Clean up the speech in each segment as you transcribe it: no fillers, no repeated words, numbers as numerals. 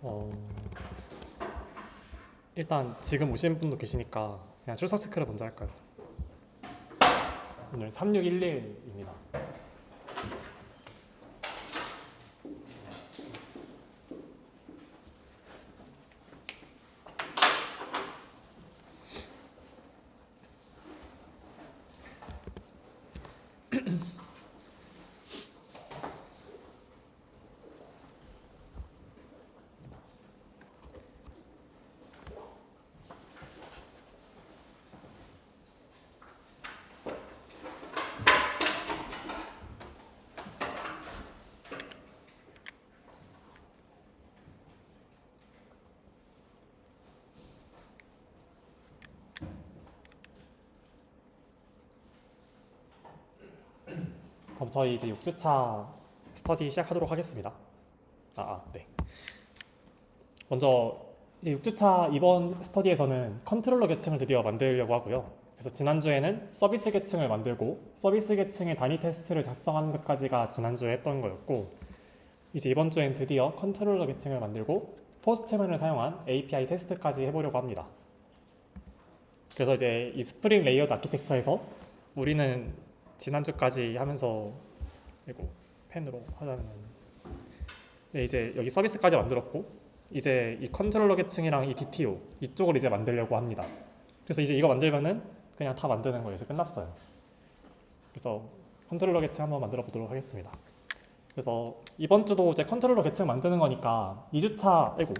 어, 일단 지금 오신 분도 계시니까 그냥 출석 체크를 먼저 할까요? 오늘 3611입니다. 그럼 저희 이제 6주차 스터디 시작하도록 하겠습니다. 네. 먼저 이제 6주차 이번 스터디에서는 컨트롤러 계층을 드디어 만들려고 하고요. 그래서 지난주에는 서비스 계층을 만들고 서비스 계층의 단위 테스트를 작성하는 것까지가 지난주에 했던 거였고, 이제 이번 주엔 드디어 컨트롤러 계층을 만들고 포스트맨을 사용한 API 테스트까지 해보려고 합니다. 그래서 이제 이 스프링 레이어드 아키텍처에서 우리는 지난주까지 하면서, 이거 펜으로 하자면, 네, 이제 여기 서비스까지 만들었고, 이제 이 컨트롤러 계층이랑 이 DTO 이쪽을 이제 만들려고 합니다. 그래서 이제 이거 만들면은 그냥 다 만드는 거에서 끝났어요. 그래서 컨트롤러 계층 한번 만들어 보도록 하겠습니다. 그래서 이번 주도 이제 컨트롤러 계층 만드는 거니까 2주차, 아이고,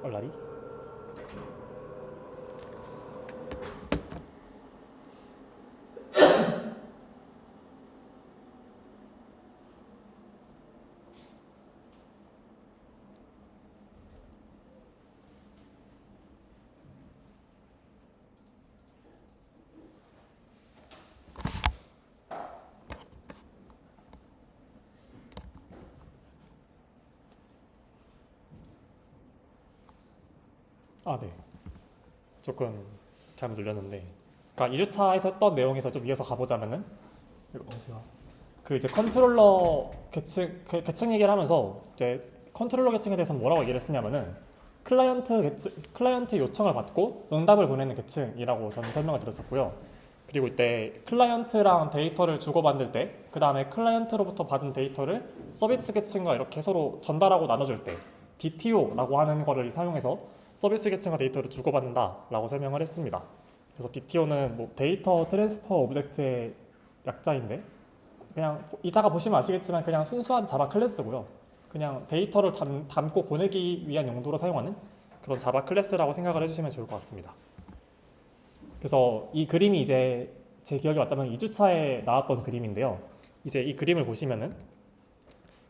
얼라리? 네. 조금 잘못 눌렸는데, 그러니까 2주차에서 했던 내용에서 좀 이어서 가보자면은, 이거 보세요. 그 이제 컨트롤러 계층 얘기를 하면서 이제 컨트롤러 계층에 대해서 뭐라고 얘기를 했냐면은 클라이언트 요청을 받고 응답을 보내는 계층이라고 저는 설명을 드렸었고요. 그리고 이때 클라이언트랑 데이터를 주고받을 때, 그 다음에 클라이언트로부터 받은 데이터를 서비스 계층과 이렇게 서로 전달하고 나눠줄 때 DTO라고 하는 거를 사용해서 서비스 계층과 데이터를 주고받는다라고 설명을 했습니다. 그래서 DTO는 뭐 데이터 트랜스퍼 오브젝트의 약자인데, 그냥 이따가 보시면 아시겠지만 그냥 순수한 자바 클래스고요. 그냥 데이터를 담고 보내기 위한 용도로 사용하는 그런 자바 클래스라고 생각을 해주시면 좋을 것 같습니다. 그래서 이 그림이 이제 제 기억에 맞다면 2주차에 나왔던 그림인데요. 이제 이 그림을 보시면은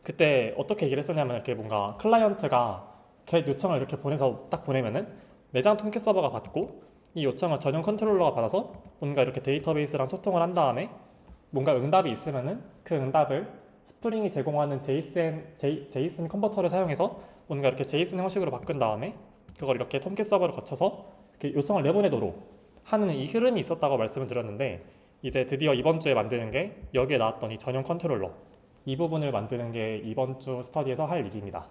그때 어떻게 얘기를 했었냐면, 이렇게 뭔가 클라이언트가 get 요청을 이렇게 보내서 딱 보내면은 내장 통계 서버가 받고, 이 요청을 전용 컨트롤러가 받아서 뭔가 이렇게 데이터베이스랑 소통을 한 다음에 뭔가 응답이 있으면은 그 응답을 스프링이 제공하는 JSON 컨버터를 사용해서 뭔가 이렇게 JSON 형식으로 바꾼 다음에 그걸 이렇게 통계 서버를 거쳐서 이렇게 요청을 내보내도록 하는 이 흐름이 있었다고 말씀을 드렸는데, 이제 드디어 이번 주에 만드는 게 여기에 나왔던 이 전용 컨트롤러, 이 부분을 만드는 게 이번 주 스터디에서 할 일입니다.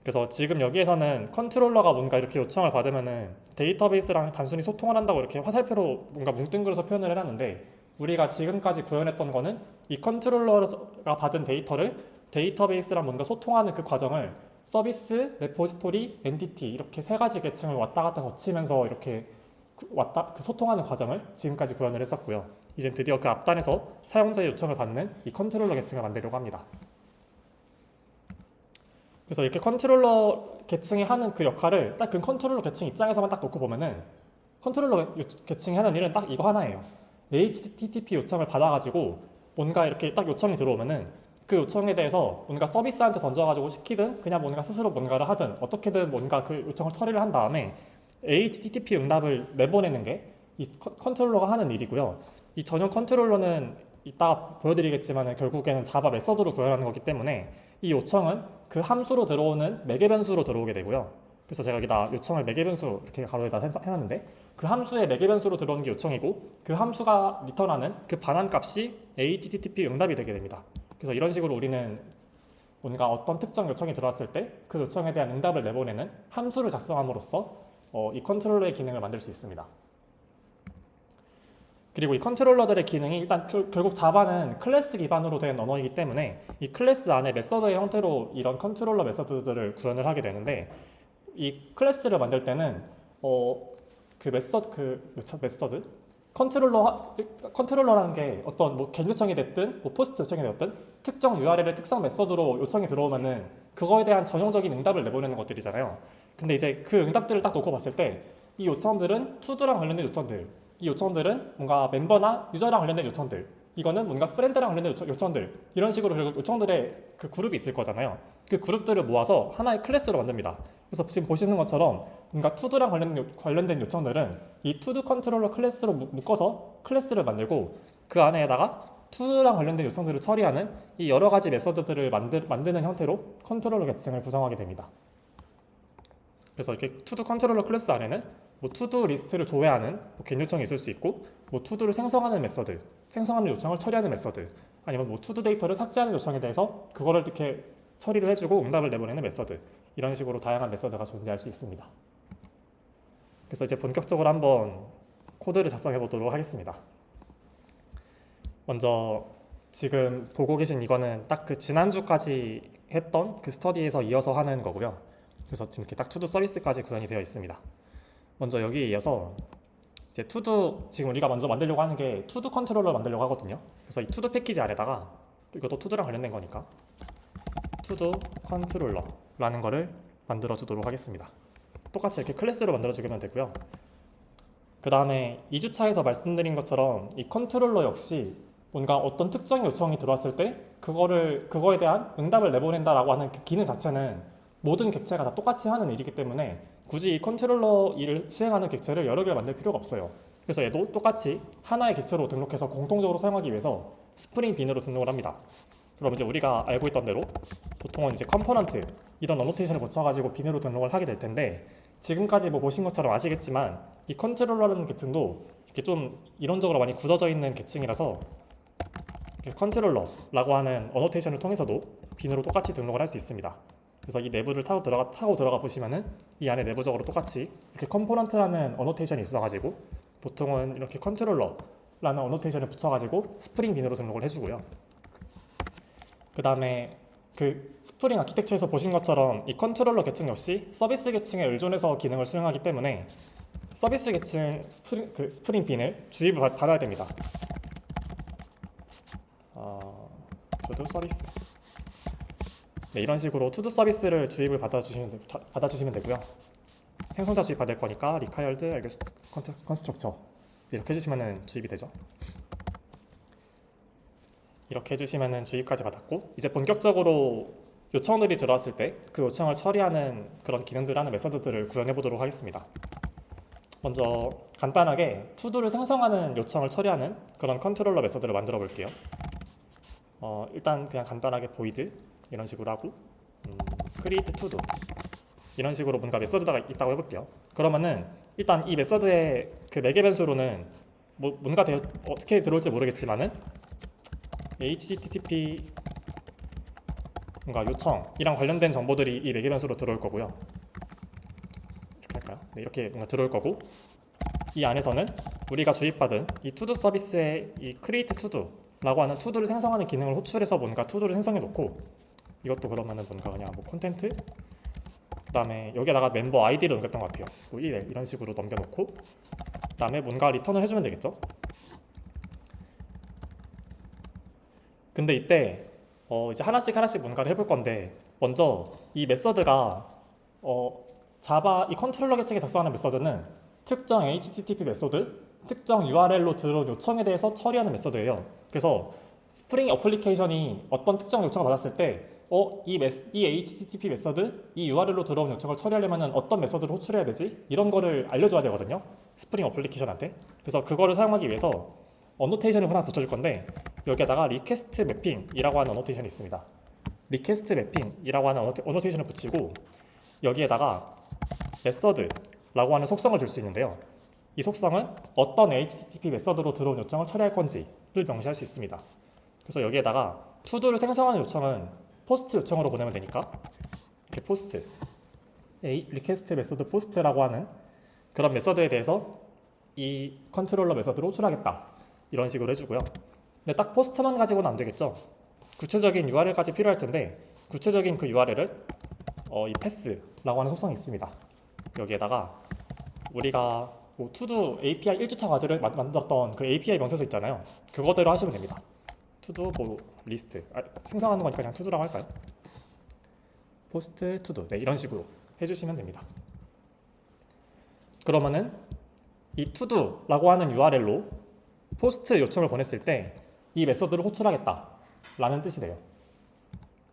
그래서 지금 여기에서는 컨트롤러가 뭔가 이렇게 요청을 받으면은 데이터베이스랑 단순히 소통을 한다고 이렇게 화살표로 뭔가 뭉뚱그려서 표현을 해놨는데, 우리가 지금까지 구현했던 거는 이 컨트롤러가 받은 데이터를 데이터베이스랑 뭔가 소통하는 그 과정을 서비스, 레포지토리, 엔티티 이렇게 세 가지 계층을 왔다 갔다 거치면서 이렇게 소통하는 과정을 지금까지 구현을 했었고요. 이제 드디어 그 앞단에서 사용자의 요청을 받는 이 컨트롤러 계층을 만들려고 합니다. 그래서 이렇게 컨트롤러 계층이 하는 그 역할을 딱 그 컨트롤러 계층 입장에서만 딱 놓고 보면은 컨트롤러 계층이 하는 일은 딱 이거 하나예요. HTTP 요청을 받아가지고 뭔가 이렇게 딱 요청이 들어오면은 그 요청에 대해서 뭔가 서비스한테 던져가지고 시키든 그냥 뭔가 스스로 뭔가를 하든 어떻게든 뭔가 그 요청을 처리를 한 다음에 HTTP 응답을 내보내는 게 이 컨트롤러가 하는 일이고요. 이 전용 컨트롤러는 이따가 보여드리겠지만 결국에는 자바 메서드로 구현하는 거기 때문에 이 요청은 그 함수로 들어오는 매개 변수로 들어오게 되고요. 그래서 제가 여기다 요청을 매개 변수 이렇게 가로에다 해놨는데 그 함수의 매개 변수로 들어오는 게 요청이고 그 함수가 리턴하는 그 반환값이 HTTP 응답이 되게 됩니다. 그래서 이런 식으로 우리는 뭔가 어떤 특정 요청이 들어왔을 때 그 요청에 대한 응답을 내보내는 함수를 작성함으로써 이 컨트롤러의 기능을 만들 수 있습니다. 그리고 이 컨트롤러들의 기능이 일단 결국 자바는 클래스 기반으로 된 언어이기 때문에 이 클래스 안에 메서드의 형태로 이런 컨트롤러 메서드들을 구현을 하게 되는데 이 클래스를 만들 때는 메서드 컨트롤러라는 게 어떤 뭐 get 요청이 됐든 뭐 포스트 요청이 됐든 특정 URL의 특성 메서드로 요청이 들어오면은 그거에 대한 전형적인 응답을 내보내는 것들이잖아요. 근데 이제 그 응답들을 딱 놓고 봤을 때 이 요청들은 투두랑 관련된 요청들, 이 요청들은 뭔가 멤버나 유저랑 관련된 요청들, 이거는 뭔가 프렌드랑 관련된 요청들, 이런 식으로 결국 요청들의 그 그룹이 있을 거잖아요. 그 그룹들을 모아서 하나의 클래스로 만듭니다. 그래서 지금 보시는 것처럼 뭔가 투두랑 관련된 요청들은 이 투두 컨트롤러 클래스로 묶어서 클래스를 만들고 그 안에다가 투두랑 관련된 요청들을 처리하는 이 여러 가지 메서드들을 만드는 형태로 컨트롤러 계층을 구성하게 됩니다. 그래서 이렇게 투두 컨트롤러 클래스 안에는 뭐 투두 리스트를 조회하는 get 요청이 있을 수 있고 뭐 투두를 생성하는 메서드, 생성하는 요청을 처리하는 메서드, 아니면 뭐 투두 데이터를 삭제하는 요청에 대해서 그거를 이렇게 처리를 해주고 응답을 내보내는 메서드, 이런 식으로 다양한 메서드가 존재할 수 있습니다. 그래서 이제 본격적으로 한번 코드를 작성해 보도록 하겠습니다. 먼저 지금 보고 계신 이거는 딱 그 지난주까지 했던 그 스터디에서 이어서 하는 거고요. 그래서 지금 이렇게 딱 투두 서비스까지 구현이 되어 있습니다. 먼저 여기에 이어서 이제 투두, 지금 우리가 먼저 만들려고 하는 게 투두 컨트롤러를 만들려고 하거든요. 그래서 이 투두 패키지 아래다가 이것도 투두랑 관련된 거니까 투두 컨트롤러라는 거를 만들어 주도록 하겠습니다. 똑같이 이렇게 클래스로 만들어 주면 되고요. 그 다음에 2주차에서 말씀드린 것처럼 이 컨트롤러 역시 뭔가 어떤 특정 요청이 들어왔을 때 그거에 대한 응답을 내보낸다라고 하는 그 기능 자체는 모든 객체가 다 똑같이 하는 일이기 때문에 굳이 이 컨트롤러 일을 수행하는 객체를 여러 개를 만들 필요가 없어요. 그래서 얘도 똑같이 하나의 객체로 등록해서 공통적으로 사용하기 위해서 스프링 빈으로 등록을 합니다. 그럼 이제 우리가 알고 있던 대로 보통은 이제 컴포넌트 이런 어노테이션을 붙여가지고 빈으로 등록을 하게 될 텐데 지금까지 뭐 보신 것처럼 아시겠지만 이 컨트롤러라는 계층도 이렇게 좀 이론적으로 많이 굳어져 있는 계층이라서 컨트롤러라고 하는 어노테이션을 통해서도 빈으로 똑같이 등록을 할 수 있습니다. 그래서 이 내부를 타고 들어가 보시면은 이 안에 내부적으로 똑같이 이렇게 컴포넌트라는 어노테이션이 있어가지고 보통은 이렇게 컨트롤러라는 어노테이션을 붙여가지고 스프링 빈으로 등록을 해주고요. 그 다음에 그 스프링 아키텍처에서 보신 것처럼 이 컨트롤러 계층 역시 서비스 계층에 의존해서 기능을 수행하기 때문에 서비스 계층 스프링 빈을 주입을 받아야 됩니다. 투두 서비스. 네, 이런 식으로 투두 서비스를 주입을 받아주시면 되고요. 생성자 주입 받을 거니까 required constructor 이렇게 해주시면 주입이 되죠. 이렇게 해주시면 주입까지 받았고 이제 본격적으로 요청들이 들어왔을 때 그 요청을 처리하는 그런 기능들 하는 메서드들을 구현해 보도록 하겠습니다. 먼저 간단하게 투두를 생성하는 요청을 처리하는 그런 컨트롤러 메서드를 만들어 볼게요. 일단 그냥 간단하게 void 이런 식으로 하고 create to-do 이런 식으로 뭔가 메서드가 있다고 해볼게요. 그러면은 일단 이 메서드의 그 매개 변수로는 뭔가 어떻게 들어올지 모르겠지만은 HTTP 뭔가 요청이랑 관련된 정보들이 이 매개 변수로 들어올 거고요. 이렇게 할까요? 네, 이렇게 뭔가 들어올 거고 이 안에서는 우리가 주입받은 이 to-do 서비스의 이 create to-do라고 하는 to-do를 생성하는 기능을 호출해서 뭔가 to-do를 생성해 놓고 이것도 그러면은 뭔가 그냥 뭐 콘텐트 그 다음에 여기에다가 멤버 아이디를 넘겼던 것 같아요. 뭐 이런 식으로 넘겨놓고 그 다음에 뭔가 리턴을 해주면 되겠죠. 근데 이때 이제 하나씩 뭔가를 해볼 건데 먼저 이 메서드가 자바 이 컨트롤러 계층에 작성하는 메서드는 특정 HTTP 메서드, 특정 URL로 들어온 요청에 대해서 처리하는 메서드예요. 그래서 스프링 어플리케이션이 어떤 특정 요청을 받았을 때 이 HTTP 메서드, 이 URL로 들어온 요청을 처리하려면 어떤 메서드를 호출해야 되지? 이런 거를 알려줘야 되거든요. 스프링 어플리케이션한테. 그래서 그거를 사용하기 위해서 어노테이션을 하나 붙여줄 건데 여기에다가 request mapping이라고 하는 어노테이션이 있습니다. request mapping이라고 하는 어노테이션을 붙이고 여기에다가 메서드라고 하는 속성을 줄 수 있는데요. 이 속성은 어떤 HTTP 메서드로 들어온 요청을 처리할 건지를 명시할 수 있습니다. 그래서 여기에다가 투두를 생성하는 요청은 포스트 요청으로 보내면 되니까 이렇게 포스트 리퀘스트 메소드 포스트라고 하는 그런 메서드에 대해서 이 컨트롤러 메서드로 호출하겠다 이런 식으로 해주고요. 근데 딱 포스트만 가지고는 안 되겠죠. 구체적인 URL까지 필요할 텐데 구체적인 그 URL을 이 패스라고 하는 속성이 있습니다. 여기에다가 우리가 뭐 투두 API 1주차 과제를 만들었던 그 API 명세서 있잖아요. 그거대로 하시면 됩니다. 투두 뭐 리스트 생성하는 거니까 그냥 투두라고 할까요? 포스트 투두 네, 이런 식으로 해주시면 됩니다. 그러면은 이 투두라고 하는 URL로 포스트 요청을 보냈을 때 이 메서드를 호출하겠다 라는 뜻이 돼요.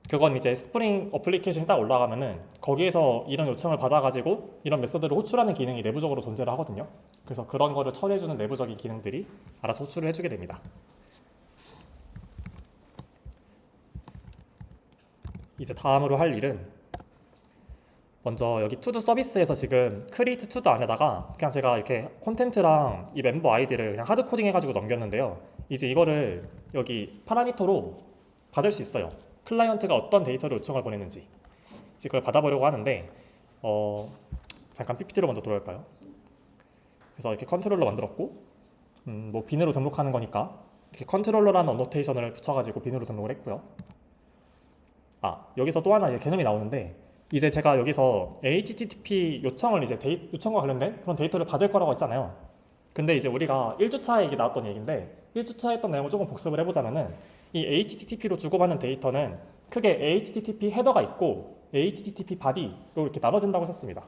그건 이제 스프링 어플리케이션이 딱 올라가면은 거기에서 이런 요청을 받아가지고 이런 메서드를 호출하는 기능이 내부적으로 존재를 하거든요. 그래서 그런 거를 처리해주는 내부적인 기능들이 알아서 호출을 해주게 됩니다. 이제 다음으로 할 일은 먼저 여기 투두 서비스에서 지금 create 투두 안에다가 그냥 제가 이렇게 콘텐트랑 이 멤버 아이디를 그냥 하드 코딩 해가지고 넘겼는데요. 이제 이거를 여기 파라미터로 받을 수 있어요. 클라이언트가 어떤 데이터를 요청을 보냈는지 이제 그걸 받아보려고 하는데 잠깐 PPT로 먼저 들어올까요? 그래서 이렇게 컨트롤러 만들었고 뭐 빈으로 등록하는 거니까 이렇게 컨트롤러라는 어노테이션을 붙여가지고 빈으로 등록을 했고요. 여기서 또 하나 이제 개념이 나오는데 이제 제가 여기서 HTTP 요청을 이제 요청과 관련된 그런 데이터를 받을 거라고 했잖아요. 근데 이제 우리가 1주차에 이게 나왔던 얘기인데 1주차 했던 내용을 조금 복습을 해보자면은 이 HTTP로 주고받는 데이터는 크게 HTTP 헤더가 있고 HTTP 바디로 이렇게 나눠진다고 했었습니다.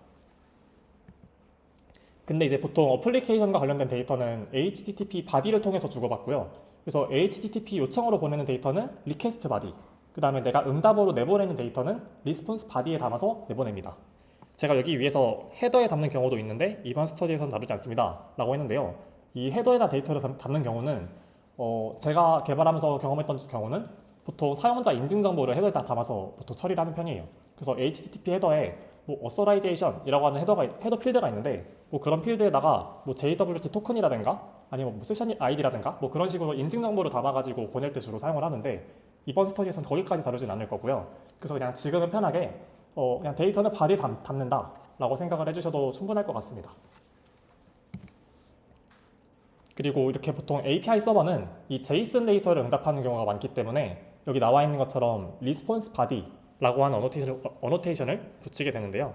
근데 이제 보통 어플리케이션과 관련된 데이터는 HTTP 바디를 통해서 주고받고요. 그래서 HTTP 요청으로 보내는 데이터는 리퀘스트 바디, 그 다음에 내가 응답으로 내보내는 데이터는 리스폰스 바디에 담아서 내보냅니다. 제가 여기 위에서 헤더에 담는 경우도 있는데 이번 스터디에서는 다루지 않습니다 라고 했는데요. 이 헤더에다 데이터를 담는 경우는 제가 개발하면서 경험했던 경우는 보통 사용자 인증 정보를 헤더에다 담아서 보통 처리를 하는 편이에요. 그래서 HTTP 헤더에 뭐 authorization이라고 하는 헤더 필드가 있는데 뭐 그런 필드에다가 뭐 JWT 토큰이라든가 아니면 뭐 세션 아이디라든가 뭐 그런 식으로 인증 정보를 담아가지고 보낼 때 주로 사용을 하는데 이번 스터디에서는 거기까지 다루진 않을 거고요. 그래서 그냥 지금은 편하게 그냥 데이터는 바디에 담는다 라고 생각을 해주셔도 충분할 것 같습니다. 그리고 이렇게 보통 API 서버는 이 JSON 데이터를 응답하는 경우가 많기 때문에 여기 나와 있는 것처럼 response body라고 하는 어노테이션을 붙이게 되는데요.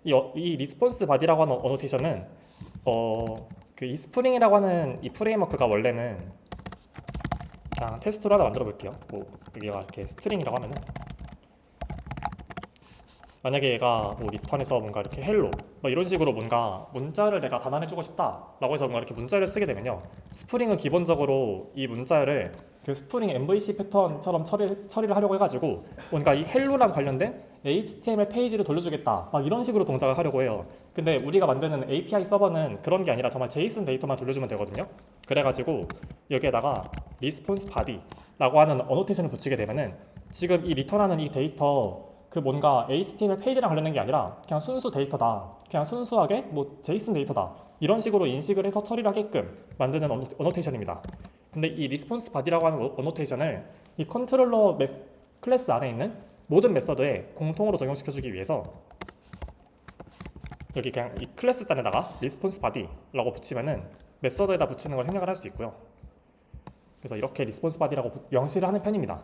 이 response body라고 하는 어노테이션은 그 이 스프링이라고 하는 이 프레임워크가 원래는 그냥 테스트로 하나 만들어 볼게요. 뭐 여기가 이렇게 스트링이라고 하면은 만약에 얘가 뭐 리턴에서 뭔가 이렇게 헬로 뭐 이런 식으로 뭔가 문자를 내가 반환해주고 싶다라고 해서 뭔가 이렇게 문자를 쓰게 되면요, 스프링은 기본적으로 이 문자를 그 스프링 MVC 패턴처럼 처리를 하려고 해가지고 뭔가 이 헬로랑 관련된 HTML 페이지를 돌려주겠다 막 이런 식으로 동작을 하려고 해요. 근데 우리가 만드는 API 서버는 그런 게 아니라 정말 JSON 데이터만 돌려주면 되거든요. 그래가지고 여기에다가 response body라고 하는 어노테이션을 붙이게 되면은 지금 이 리턴하는 이 데이터 그 뭔가 HTML 페이지랑 관련된 게 아니라 그냥 순수 데이터다, 그냥 순수하게 뭐 JSON 데이터다 이런 식으로 인식을 해서 처리를 하게끔 만드는 어노테이션입니다. 근데 이 리스폰스 바디라고 하는 어노테이션을 이 컨트롤러 클래스 안에 있는 모든 메서드에 공통으로 적용시켜주기 위해서 여기 그냥 이 클래스 단에다가 리스폰스 바디라고 붙이면은 메서드에다 붙이는 걸 생략을 할 수 있고요. 그래서 이렇게 리스폰스 바디라고 명시를 하는 편입니다.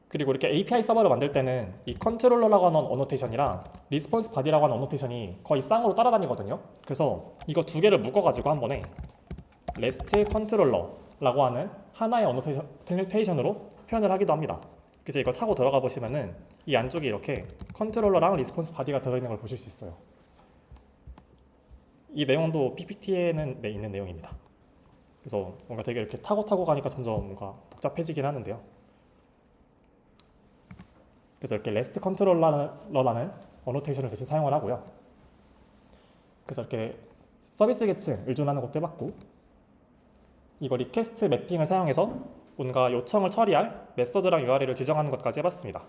그리고 이렇게 API 서버를 만들 때는 이 컨트롤러라고 하는 어노테이션이랑 리스폰스 바디라고 하는 어노테이션이 거의 쌍으로 따라다니거든요. 그래서 이거 두 개를 묶어가지고 한 번에 REST 컨트롤러라고 하는 하나의 어노테이션으로 표현을 하기도 합니다. 그래서 이거 타고 들어가 보시면은 이 안쪽에 이렇게 컨트롤러랑 리스폰스 바디가 들어있는 걸 보실 수 있어요. 이 내용도 PPT에는 있는 내용입니다. 그래서 뭔가 되게 이렇게 타고 가니까 점점 뭔가 복잡해지긴 하는데요. 그래서 이렇게 REST 컨트롤러라는 어노테이션을 대신 사용을 하고요. 그래서 이렇게 서비스 계층 의존하는 것도 해봤고, 이거 리퀘스트 매핑을 사용해서 뭔가 요청을 처리할 메서드랑 URL을 지정하는 것까지 해봤습니다.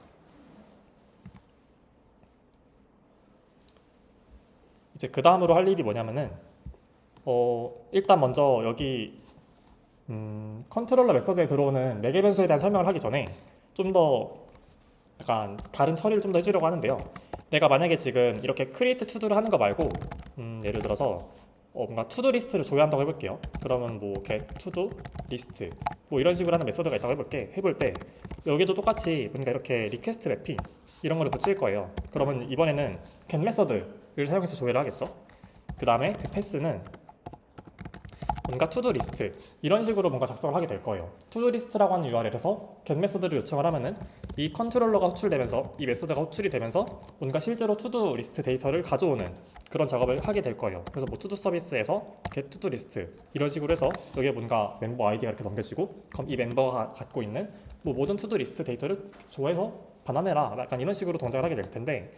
이제 그 다음으로 할 일이 뭐냐면은 일단 먼저 여기 컨트롤러 메서드에 들어오는 매개 변수에 대한 설명을 하기 전에 좀 더 약간 다른 처리를 좀 더 해주려고 하는데요. 내가 만약에 지금 이렇게 create to도를 하는 거 말고 예를 들어서 뭔가 투두 리스트를 조회한다고 해볼게요. 그러면 뭐 get to-do list 뭐 이런 식으로 하는 메소드가 있다고 해볼 때 여기도 똑같이 뭔가 이렇게 리퀘스트 맵핑 이런 거를 붙일 거예요. 그러면 이번에는 get 메서드를 사용해서 조회를 하겠죠. 그 다음에 그 패스는 뭔가 투두 리스트 이런 식으로 뭔가 작성을 하게 될 거예요. 투두 리스트라고 하는 URL에서 get 메소드를 요청을 하면은 이 컨트롤러가 호출되면서 이 메소드가 호출이 되면서 뭔가 실제로 투두 리스트 데이터를 가져오는 그런 작업을 하게 될 거예요. 그래서 뭐 투두 서비스에서 get 투두 리스트 이런 식으로 해서 여기에 뭔가 멤버 아이디가 이렇게 넘겨지고 그럼 이 멤버가 갖고 있는 뭐 모든 투두 리스트 데이터를 조회해서 반환해라 약간 이런 식으로 동작을 하게 될 텐데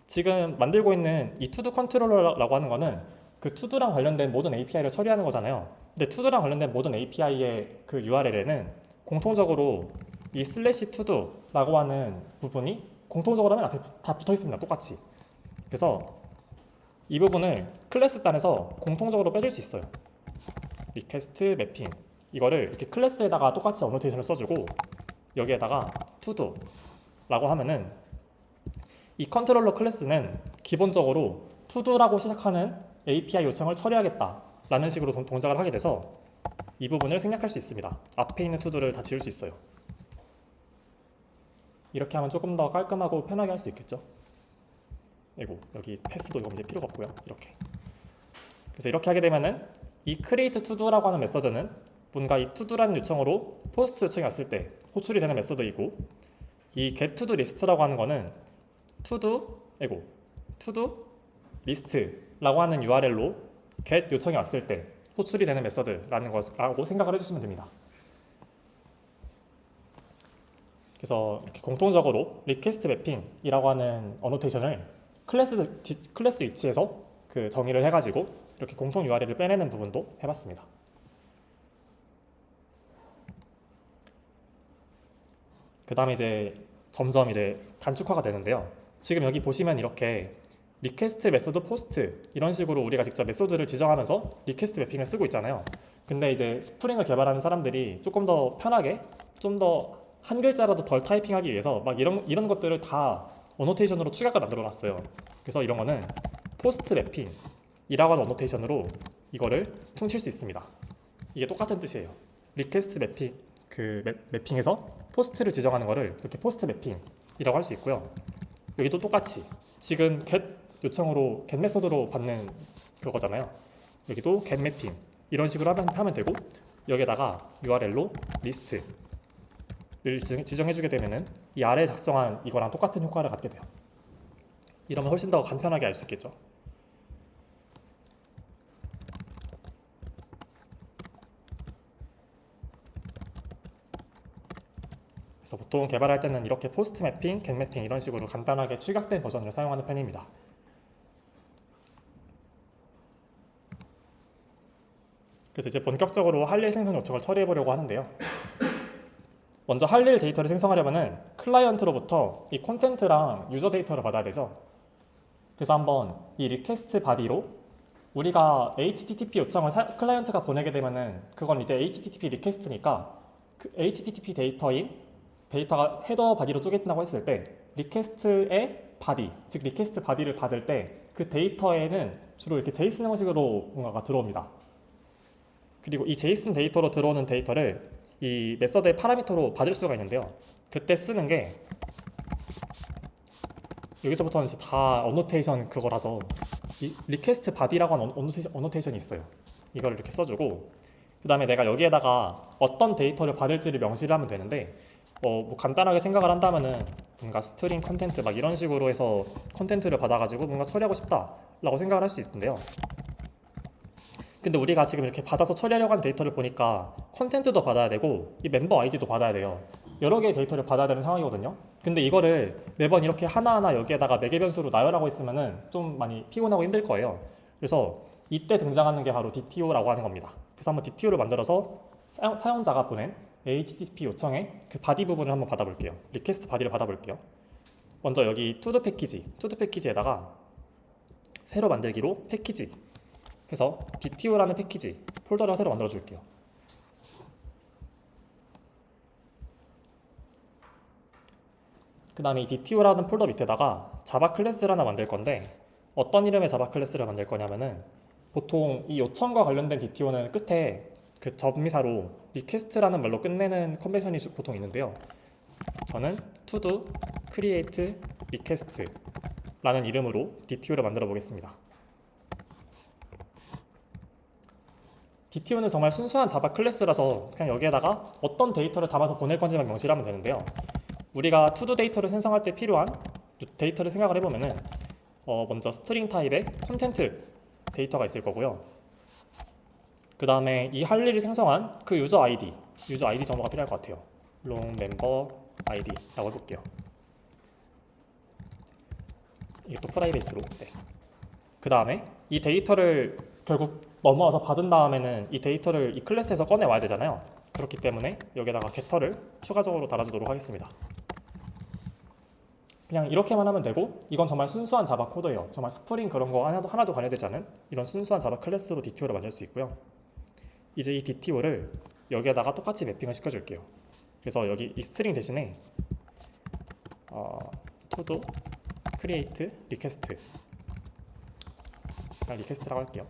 지금 만들고 있는 이 투두 컨트롤러라고 하는 거는 그 투두랑 관련된 모든 API를 처리하는 거잖아요. 근데 투두랑 관련된 모든 API의 그 URL에는 공통적으로 이 슬래시 투두라고 하는 부분이 공통적으로 하면 앞에 다 붙어 있습니다. 똑같이. 그래서 이 부분을 클래스 단에서 공통적으로 빼줄 수 있어요. 리퀘스트 매핑 이거를 이렇게 클래스에다가 똑같이 어노테이션을 써주고 여기에다가 투두라고 하면은 이 컨트롤러 클래스는 기본적으로 투두라고 시작하는 API 요청을 처리하겠다라는 식으로 동작을 하게 돼서 이 부분을 생략할 수 있습니다. 앞에 있는 투두를 다 지울 수 있어요. 이렇게 하면 조금 더 깔끔하고 편하게 할 수 있겠죠. 그리고 여기 패스도 이제 필요가 없고요. 이렇게. 그래서 이렇게 하게 되면은 이 create to도라고 하는 메서드는 뭔가 이 to도라는 요청으로 포스트 요청이 왔을 때 호출이 되는 메서드이고 이 get to do list라고 하는 거는 to do list라고 하는 URL로 get 요청이 왔을 때 호출이 되는 메서드라는 것라고 생각을 해주시면 됩니다. 그래서 이렇게 공통적으로 리퀘스트 매핑이라고 하는 어노테이션을 클래스 위치에서 그 정의를 해가지고 이렇게 공통 URL을 빼내는 부분도 해봤습니다. 그 다음에 이제 점점 이제 단축화가 되는데요. 지금 여기 보시면 이렇게 리퀘스트 메소드 포스트 이런 식으로 우리가 직접 메소드를 지정하면서 리퀘스트 매핑을 쓰고 있잖아요. 근데 이제 스프링을 개발하는 사람들이 조금 더 편하게 좀 더 한 글자라도 덜 타이핑하기 위해서 막 이런 것들을 다 어노테이션으로 축약을 만들어 놨어요. 그래서 이런 거는 포스트 매핑이라고 하는 어노테이션으로 이거를 퉁칠 수 있습니다. 이게 똑같은 뜻이에요. 리퀘스트 매핑 매핑에서 포스트를 지정하는 거를 이렇게 포스트 매핑이라고 할 수 있고요. 여기도 똑같이 지금 get 요청으로 get 메소드로 받는 그거잖아요. 여기도 get 매핑 이런 식으로 하면 되고 여기에다가 URL로 리스트를 지정해주게 되면은 이 아래에 작성한 이거랑 똑같은 효과를 갖게 돼요. 이러면 훨씬 더 간편하게 알 수 있겠죠. 그래서 보통 개발할 때는 이렇게 포스트 매핑, get 매핑 이런 식으로 간단하게 축약된 버전을 사용하는 편입니다. 그래서 이제 본격적으로 할일 생성 요청을 처리해 보려고 하는데요. 먼저 할일 데이터를 생성하려면은 클라이언트로부터 이 콘텐트랑 유저 데이터를 받아야 되죠. 그래서 한번 이 리퀘스트 바디로 우리가 HTTP 요청을 클라이언트가 보내게 되면은 그건 이제 HTTP 리퀘스트니까 그 HTTP 데이터가 헤더 바디로 쪼개진다고 했을 때 리퀘스트의 바디, 즉 리퀘스트 바디를 받을 때 그 데이터에는 주로 이렇게 제이슨 형식으로 뭔가가 들어옵니다. 그리고 이 제이슨 데이터로 들어오는 데이터를 이 메서드의 파라미터로 받을 수가 있는데요. 그때 쓰는 게 여기서부터는 이제 다 어노테이션 그거라서 이 리퀘스트 바디라고 하는 어노테이션이 있어요. 이걸 이렇게 써주고 그 다음에 내가 여기에다가 어떤 데이터를 받을지를 명시를 하면 되는데 뭐 간단하게 생각을 한다면은 뭔가 스트링 컨텐트 막 이런 식으로 해서 컨텐트를 받아가지고 뭔가 처리하고 싶다라고 생각을 할 수 있는데요. 근데 우리가 지금 이렇게 받아서 처리하려고 하는 데이터를 보니까 컨텐트도 받아야 되고 이 멤버 아이디도 받아야 돼요. 여러 개의 데이터를 받아야 되는 상황이거든요. 근데 이거를 매번 이렇게 하나하나 여기에다가 매개 변수로 나열하고 있으면은 좀 많이 피곤하고 힘들 거예요. 그래서 이때 등장하는 게 바로 DTO라고 하는 겁니다. 그래서 한번 DTO를 만들어서 사용자가 보낸 HTTP 요청의 그 바디 부분을 한번 받아볼게요. 리퀘스트 바디를 받아볼게요. 먼저 여기 투두 패키지에다가 새로 만들기로 패키지 해서 DTO라는 패키지 폴더를 새로 만들어 줄게요. 그 다음에 이 DTO라는 폴더 밑에다가 자바 클래스를 하나 만들 건데 어떤 이름의 자바 클래스를 만들 거냐면은 보통 이 요청과 관련된 DTO는 끝에 그 접미사로 리퀘스트라는 말로 끝내는 컨벤션이 보통 있는데요. 저는 to-do create request 라는 이름으로 DTO를 만들어 보겠습니다. DTO는 정말 순수한 자바 클래스라서 그냥 여기에다가 어떤 데이터를 담아서 보낼 건지만 명시를 하면 되는데요. 우리가 to-do 데이터를 생성할 때 필요한 데이터를 생각을 해보면은 먼저 스트링 타입의 콘텐트 데이터가 있을 거고요. 그 다음에 이 할 일을 생성한 그 유저 아이디 정보가 필요할 것 같아요. 롱 멤버 아이디라고 해볼게요. 이게 또 프라이베이트로. 네. 그 다음에 이 데이터를 결국 넘어와서 받은 다음에는 이 데이터를 이 클래스에서 꺼내 와야 되잖아요. 그렇기 때문에 여기다가 getter를 추가적으로 달아주도록 하겠습니다. 그냥 이렇게만 하면 되고 이건 정말 순수한 자바 코드예요. 정말 스프링 그런 거 하나도 관여되지 않은 이런 순수한 자바 클래스로 DTO를 만들 수 있고요. 이제 이 DTO를 여기에다가 똑같이 매핑을 시켜줄게요. 그래서 여기 이 스트링 대신에 to-do create request 리퀘스트라고 할게요.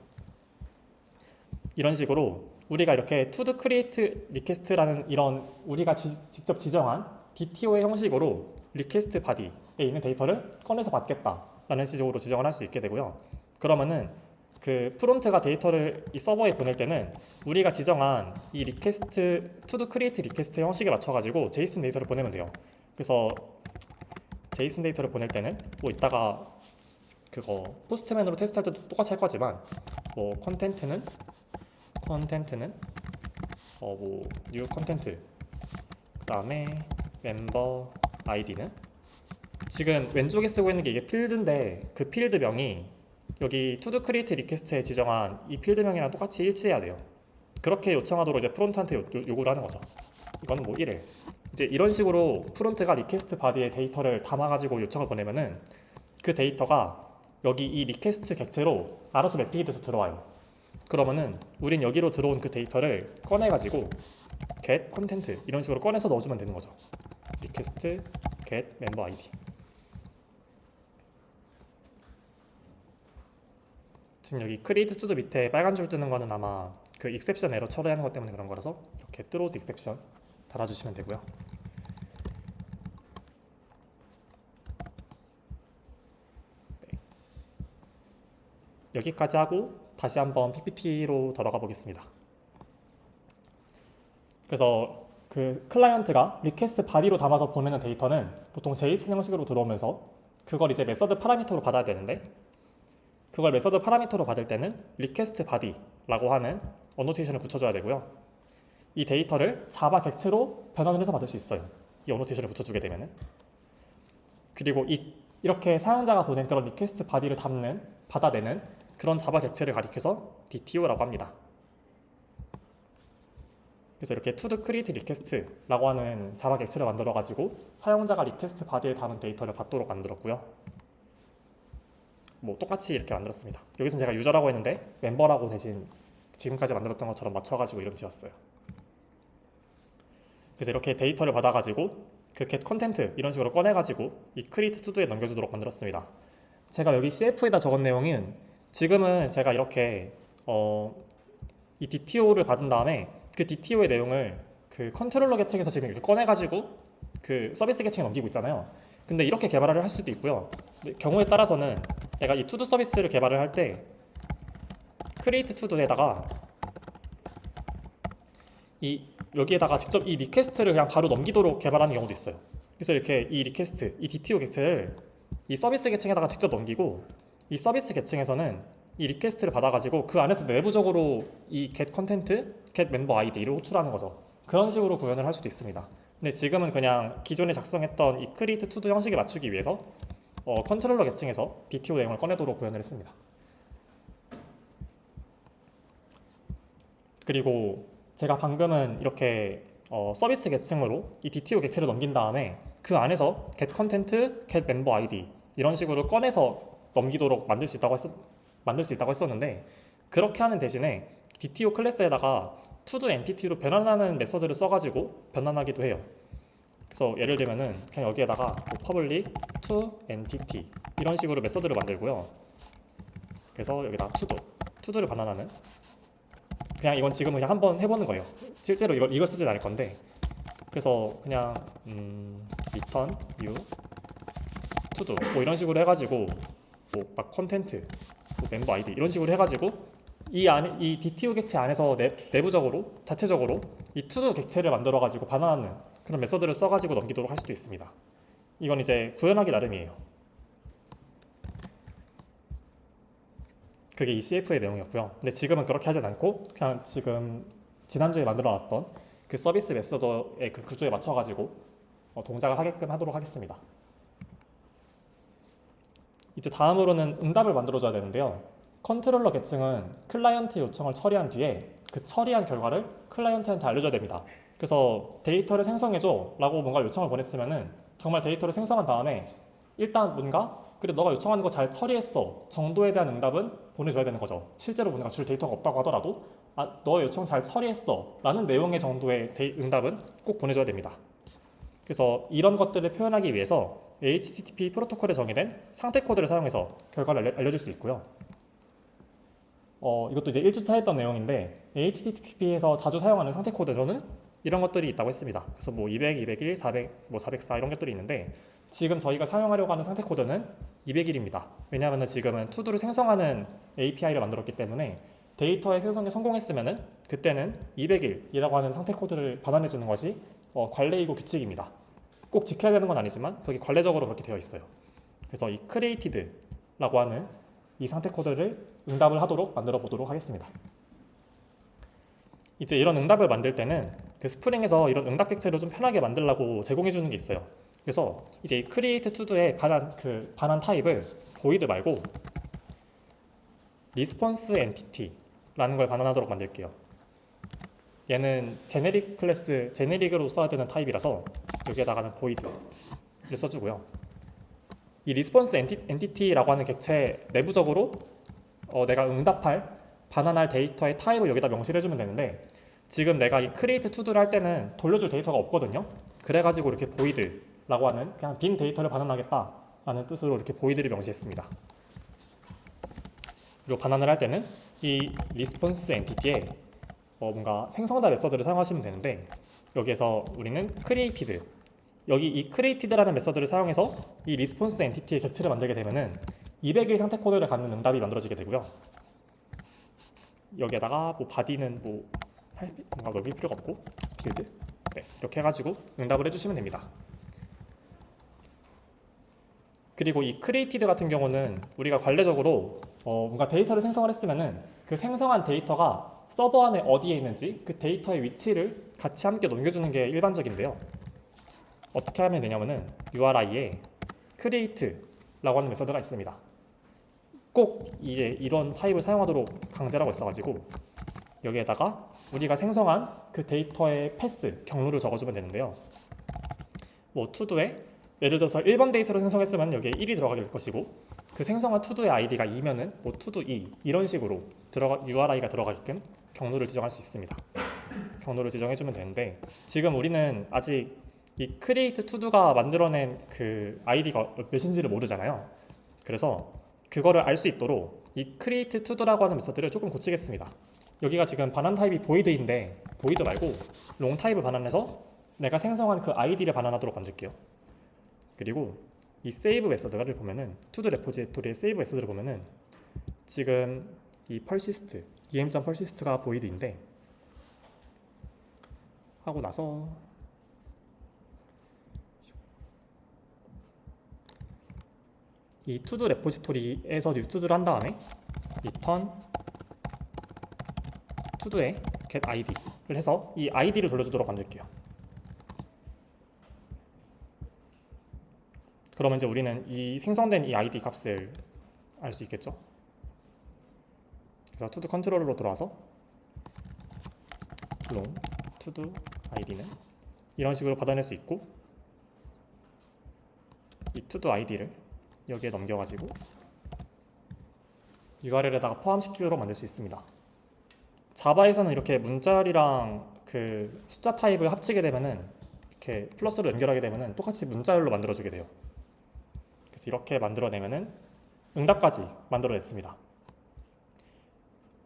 이런 식으로 우리가 이렇게 to-do create request라는 이런 우리가 직접 지정한 DTO의 형식으로 request body에 있는 데이터를 꺼내서 받겠다라는 식으로 지정을 할 수 있게 되고요. 그러면은 그 프론트가 데이터를 이 서버에 보낼 때는 우리가 지정한 이 리퀘스트 to-do create request 형식에 맞춰가지고 JSON 데이터를 보내면 돼요. 그래서 JSON 데이터를 보낼 때는 뭐 이따가 그거 포스트맨으로 테스트할 때도 똑같이 할 거지만 뭐 컨텐트는 뭐 new 컨텐트 그 다음에 멤버 아이디는 지금 왼쪽에 쓰고 있는 게 이게 필드인데 그 필드명이 여기 to-do create request에 지정한 이 필드명이랑 똑같이 일치해야 돼요. 그렇게 요청하도록 이제 프론트한테 요구를 하는 거죠. 이건 뭐 1일. 이제 이런 식으로 프론트가 리퀘스트 바디에 데이터를 담아가지고 요청을 보내면은 그 데이터가 여기 이 리퀘스트 객체로 알아서 매핑이 돼서 들어와요. 그러면은 우린 여기로 들어온 그 데이터를 꺼내가지고 get content 이런 식으로 꺼내서 넣어주면 되는 거죠. 리퀘스트 get member id. 지금 여기 create to do 밑에 빨간 줄 뜨는 거는 아마 그 exception 에러 처리하는 것 때문에 그런 거라서 이렇게 throws exception 달아주시면 되고요. 네. 여기까지 하고 다시 한번 PPT로 들어가 보겠습니다. 그래서 그 클라이언트가 리퀘스트 바디로 담아서 보내는 데이터는 보통 JSON 형식으로 들어오면서 그걸 이제 메서드 파라미터로 받아야 되는데 그걸 메서드 파라미터로 받을 때는 리퀘스트 바디라고 하는 어노테이션을 붙여줘야 되고요. 이 데이터를 자바 객체로 변환을 해서 받을 수 있어요. 이 어노테이션을 붙여주게 되면은. 그리고 이렇게 사용자가 보낸 그런 리퀘스트 바디를 받아내는 그런 자바 객체를 가리켜서 DTO라고 합니다. 그래서 이렇게 to-do create request라고 하는 자바 객체를 만들어가지고 사용자가 리퀘스트 바디에 담은 데이터를 받도록 만들었고요. 뭐 똑같이 이렇게 만들었습니다. 여기서 제가 유저라고 했는데 멤버라고 대신 지금까지 만들었던 것처럼 맞춰가지고 이름 지었어요. 그래서 이렇게 데이터를 받아가지고 그 get content 이런 식으로 꺼내가지고 이 create to do에 넘겨주도록 만들었습니다. 제가 여기 CF에다 적은 내용은 지금은 제가 이렇게 이 DTO를 받은 다음에 그 DTO의 내용을 그 컨트롤러 계층에서 지금 이렇게 꺼내가지고 그 서비스 계층에 넘기고 있잖아요. 근데 이렇게 개발을 할 수도 있고요. 경우에 따라서는 내가 이 투두 서비스를 개발을 할 때 create to도에다가 여기에다가 직접 이 리퀘스트를 그냥 바로 넘기도록 개발하는 경우도 있어요. 그래서 이렇게 이 리퀘스트, 이 DTO 객체를 이 서비스 계층에다가 직접 넘기고 이 서비스 계층에서는 이 리퀘스트를 받아가지고 그 안에서 내부적으로 이 get content, get member id를 호출하는 거죠. 그런 식으로 구현을 할 수도 있습니다. 근데 지금은 그냥 기존에 작성했던 이 create to 형식에 맞추기 위해서 컨트롤러 계층에서 DTO 내용을 꺼내도록 구현을 했습니다. 그리고 제가 방금은 이렇게 서비스 계층으로 이 DTO 객체를 넘긴 다음에 그 안에서 get content, get member id 이런 식으로 꺼내서 넘기도록 만들 수 있다고 했었는데, 그렇게 하는 대신에 DTO 클래스에다가 to entity로 변환하는 메서드를 써가지고 변환하기도 해요. 그래서 예를 들면은 그냥 여기에다가 뭐 public to entity 이런 식으로 메서드를 만들고요. 그래서 여기다 to도를 반환하는, 그냥 이건 지금 그냥 한번 해보는 거예요. 실제로 이걸 쓰진 않을 건데, 그래서 그냥 return new to 뭐 이런 식으로 해가지고 뭐 막 컨텐트, 뭐 멤버 아이디 이런 식으로 해가지고 이 DTO 객체 안에서 내부적으로 자체적으로 이 to 객체를 만들어가지고 반환하는 그런 메서드를 써가지고 넘기도록 할 수도 있습니다. 이건 이제 구현하기 나름이에요. 그게 이 CF의 내용이었고요. 근데 지금은 그렇게 하진 않고 그냥 지금 지난주에 만들어놨던 그 서비스 메서드의 그 구조에 맞춰가지고 동작을 하게끔 하도록 하겠습니다. 이제 다음으로는 응답을 만들어줘야 되는데요. 컨트롤러 계층은 클라이언트 요청을 처리한 뒤에 그 처리한 결과를 클라이언트한테 알려줘야 됩니다. 그래서 데이터를 생성해줘 라고 뭔가 요청을 보냈으면은 정말 데이터를 생성한 다음에 일단 뭔가 그래 너가 요청하는 거 잘 처리했어 정도에 대한 응답은 보내줘야 되는 거죠. 실제로 뭔가 줄 데이터가 없다고 하더라도 너의 요청 잘 처리했어 라는 내용의 정도의 응답은 꼭 보내줘야 됩니다. 그래서 이런 것들을 표현하기 위해서 HTTP 프로토콜에 정의된 상태 코드를 사용해서 결과를 알려줄 수 있고요. 이것도 이제 1주차 했던 내용인데 HTTP에서 자주 사용하는 상태 코드로는 이런 것들이 있다고 했습니다. 그래서 뭐 200, 201, 400, 뭐 404 이런 것들이 있는데 지금 저희가 사용하려고 하는 상태 코드는 201입니다. 왜냐하면 지금은 투두를 생성하는 API를 만들었기 때문에 데이터의 생성에 성공했으면은 그때는 201이라고 하는 상태 코드를 반환해 주는 것이 관례이고 규칙입니다. 꼭 지켜야 되는 건 아니지만 거기 관례적으로 그렇게 되어 있어요. 그래서 이 created라고 하는 이 상태 코드를 응답을 하도록 만들어 보도록 하겠습니다. 이제 이런 응답을 만들 때는 그 스프링에서 이런 응답 객체를 좀 편하게 만들라고 제공해 주는 게 있어요. 그래서 이제 이 create to도의 반환 타입을 void 말고 response entity라는 걸 반환하도록 만들게요. 얘는 제네릭 클래스, 제네릭으로 써야 되는 타입이라서 여기에다가는 void를 써주고요. 이 response entity라고 하는 객체 내부적으로 내가 반환할 데이터의 타입을 여기다 명시를 해주면 되는데 지금 내가 이 create to도를 할 때는 돌려줄 데이터가 없거든요. 그래가지고 이렇게 void라고 하는 그냥 빈 데이터를 반환하겠다라는 뜻으로 이렇게 void를 명시했습니다. 그리고 반환을 할 때는 이 response entity에 뭔가 생성자 메서드를 사용하시면 되는데 여기에서 우리는 created 여기 이 created라는 메서드를 사용해서 이 response entity의 객체를 만들게 되면은 201 상태 코드를 갖는 응답이 만들어지게 되고요. 여기에다가 뭐 body는 뭔가 넓힐 필요가 없고 build 이렇게 해가지고 응답을 해주시면 됩니다. 그리고 이 created 같은 경우는 우리가 관례적으로 뭔가 데이터를 생성을 했으면은 그 생성한 데이터가 서버 안에 어디에 있는지 그 데이터의 위치를 같이 함께 넘겨주는 게 일반적인데요. 어떻게 하면 되냐면은 URI에 create라고 하는 메서드가 있습니다. 꼭 이제 이런 타입을 사용하도록 강제라고 있어가지고 여기에다가 우리가 생성한 그 데이터의 패스 경로를 적어주면 되는데요. 뭐 to도에 예를 들어서 1번 데이터를 생성했으면 여기에 1이 들어가게 될 것이고 그 생성한 to도의 아이디가 2면은 뭐 to 2 이런 식으로 URI가 들어가게끔 경로를 지정할 수 있습니다. 경로를 지정해주면 되는데 지금 우리는 아직 이 create to도가 만들어낸 그 아이디가 몇인지를 모르잖아요. 그래서 그거를 알 수 있도록 이 create to도라고 하는 메서드를 조금 고치겠습니다. 여기가 지금 반환 타입이 void인데 void 말고 long 타입을 반환해서 내가 생성한 그 아이디를 반환하도록 만들게요. 그리고 이 save 메서드를 보면은 to repository의 save 메서드를 보면은 지금 이 persist em.persist가 void인데 하고 나서 이 to repository에서 뉴투드를 한 다음에 return to도의 get id를 해서 이 id를 돌려주도록 만들게요. 그러면 이제 우리는 이 생성된 이 id 값을 알 수 있겠죠. 그래서 to 컨트롤러로 들어와서 long to id는 이런 식으로 받아낼 수 있고 이 to id를 여기에 넘겨가지고 URL에다가 포함시키도록 만들 수 있습니다. 자바에서는 이렇게 문자열이랑 그 숫자 타입을 합치게 되면은 이렇게 플러스로 연결하게 되면은 똑같이 문자열로 만들어주게 돼요. 그래서 이렇게 만들어내면은 응답까지 만들어냈습니다.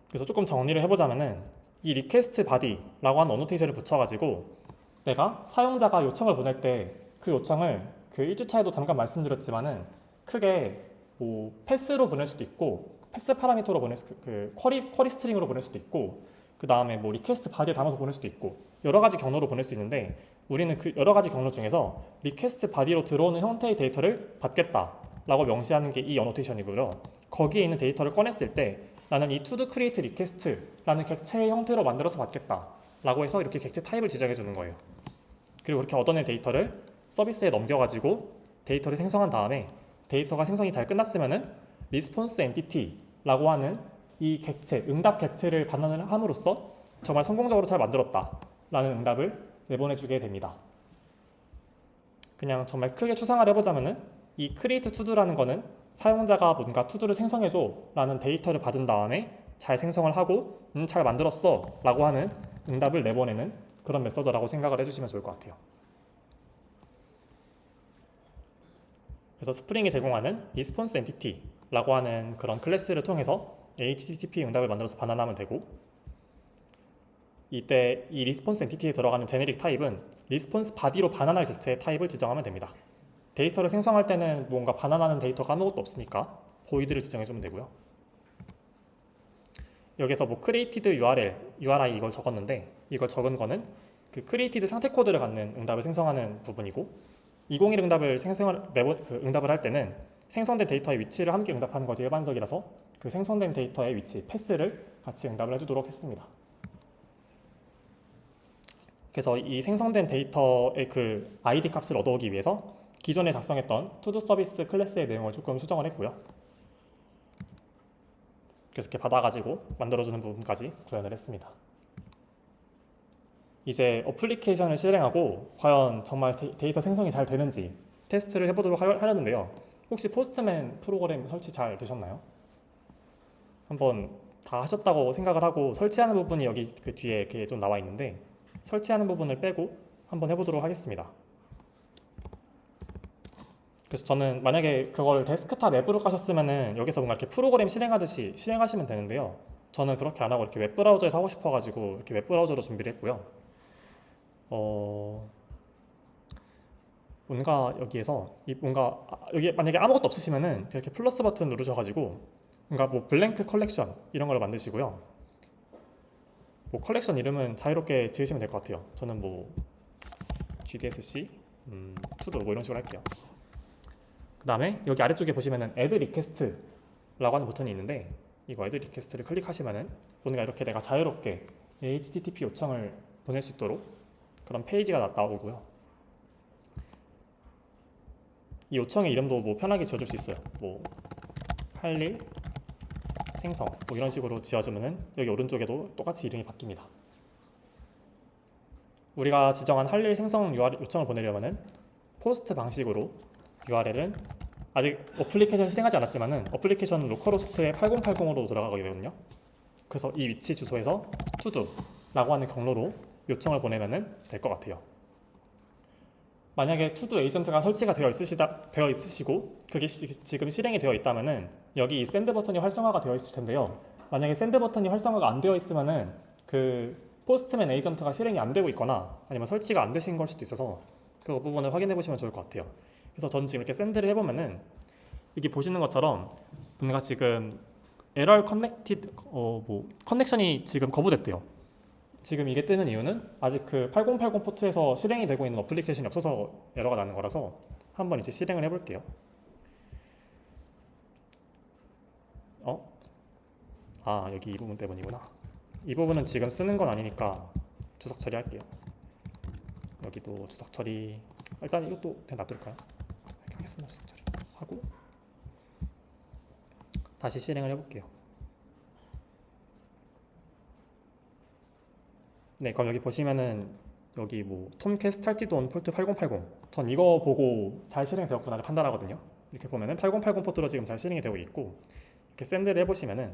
그래서 조금 정리를 해보자면은 이 리퀘스트 바디라고 하는 어노테이션을 붙여가지고 내가 사용자가 요청을 보낼 때 그 요청을 그 1주차에도 잠깐 말씀드렸지만은 크게 뭐 패스로 보낼 수도 있고 패스 파라미터로 보낼 그 쿼리 스트링으로 보낼 수도 있고 그 다음에 뭐 리퀘스트 바디에 담아서 보낼 수도 있고 여러 가지 경로로 보낼 수 있는데 우리는 그 여러 가지 경로 중에서 리퀘스트 바디로 들어오는 형태의 데이터를 받겠다라고 명시하는 게 이 어노테이션이고요. 거기에 있는 데이터를 꺼냈을 때 나는 이 to create request라는 객체의 형태로 만들어서 받겠다라고 해서 이렇게 객체 타입을 지정해 주는 거예요. 그리고 그렇게 얻어낸 데이터를 서비스에 넘겨가지고 데이터를 생성한 다음에 데이터가 생성이 잘 끝났으면은 리스폰스 엔티티라고 하는 이 객체, 응답 객체를 반환을 함으로써 정말 성공적으로 잘 만들었다라는 응답을 내보내주게 됩니다. 그냥 정말 크게 추상화를 해보자면은 이 create to도라는 거는 사용자가 뭔가 to도를 생성해줘라는 데이터를 받은 다음에 잘 생성을 하고 잘 만들었어 라고 하는 응답을 내보내는 그런 메서드라고 생각을 해주시면 좋을 것 같아요. 그래서 스프링이 제공하는 리스폰스 엔티티라고 하는 그런 클래스를 통해서 HTTP 응답을 만들어서 반환하면 되고 이때 이 리스폰스 엔티티에 들어가는 제네릭 타입은 리스폰스 바디로 반환할 객체의 타입을 지정하면 됩니다. 데이터를 생성할 때는 뭔가 반환하는 데이터가 아무것도 없으니까 보이드를 지정해주면 되고요. 여기서 뭐 created URI 이걸 적었는데 이걸 적은 거는 그 created 상태 코드를 갖는 응답을 생성하는 부분이고 201 응답을 응답을 할 때는 생성된 데이터의 위치를 함께 응답하는 것이 일반적이라서 그 생성된 데이터의 위치, 패스를 같이 응답을 해주도록 했습니다. 그래서 이 생성된 데이터의 그 ID 값을 얻어오기 위해서 기존에 작성했던 to do 서비스 클래스의 내용을 조금 수정을 했고요. 그래서 이렇게 받아가지고 만들어주는 부분까지 구현을 했습니다. 이제 어플리케이션을 실행하고 과연 정말 데이터 생성이 잘 되는지 테스트를 해보도록 하려는데요. 혹시 포스트맨 프로그램 설치 잘 되셨나요? 한번 다 하셨다고 생각을 하고 설치하는 부분이 여기 그 뒤에 이렇게 좀 나와 있는데 설치하는 부분을 빼고 한번 해보도록 하겠습니다. 그래서 저는 만약에 그걸 데스크탑 앱으로 가셨으면은 여기서 뭔가 이렇게 프로그램 실행하듯이 실행하시면 되는데요. 저는 그렇게 안 하고 이렇게 웹브라우저에서 하고 싶어가지고 이렇게 웹브라우저로 준비를 했고요. 뭔가 여기에서 여기 만약에 아무것도 없으시면은 이렇게 플러스 버튼 누르셔가지고 뭔가 뭐 블랭크 컬렉션 이런 걸 만드시고요. 뭐 컬렉션 이름은 자유롭게 지으시면 될 것 같아요. 저는 뭐 GDSC, to 뭐 이런 식으로 할게요. 그 다음에 여기 아래쪽에 보시면은 add request라고 하는 버튼이 있는데 이거 add request를 클릭하시면은 뭔가 이렇게 내가 자유롭게 HTTP 요청을 보낼 수 있도록 그런 페이지가 나오고요. 이 요청의 이름도 뭐 편하게 지어줄 수 있어요. 뭐 할 일 생성 뭐 이런 식으로 지어주면은 여기 오른쪽에도 똑같이 이름이 바뀝니다. 우리가 지정한 할 일 생성 요청을 보내려면은 포스트 방식으로 URL은 아직 어플리케이션 실행하지 않았지만은 어플리케이션 로컬호스트의 8080으로 들어가게 되거든요. 그래서 이 위치 주소에서 to도라고 하는 경로로 요청을 보내면은 될 것 같아요. 만약에 to do 에이전트가 설치가 되어 있으시고 그게 지금 실행이 되어 있다면은 여기 이 샌드 버튼이 활성화가 되어 있을 텐데요. 만약에 샌드 버튼이 활성화가 안 되어 있으면은 그 포스트맨 에이전트가 실행이 안 되고 있거나 아니면 설치가 안 되신 걸 수도 있어서 그 부분을 확인해 보시면 좋을 것 같아요. 그래서 저는 지금 이렇게 샌드를 해보면은 이게 보시는 것처럼 뭔가 지금 에러 커넥티드 커넥션이 지금 거부됐대요. 지금 이게 뜨는 이유는 아직 그 8080 포트에서 실행이 되고 있는 어플리케이션이 없어서 에러가 나는 거라서 한번 이제 실행을 해볼게요. 여기 이 부분 때문이구나. 이 부분은 지금 쓰는 건 아니니까 주석 처리할게요. 여기도 주석 처리. 일단 이것도 그냥 놔둘까요? 이렇게 하겠습니다. 주석 처리 하고 다시 실행을 해볼게요. 네, 그럼 여기 보시면은 여기 뭐 톰캣 스타티드 온 포트 8080 전 이거 보고 잘 실행되었구나를 판단하거든요. 이렇게 보면은 8080 포트로 지금 잘 실행이 되고 있고 이렇게 샌드를 해보시면은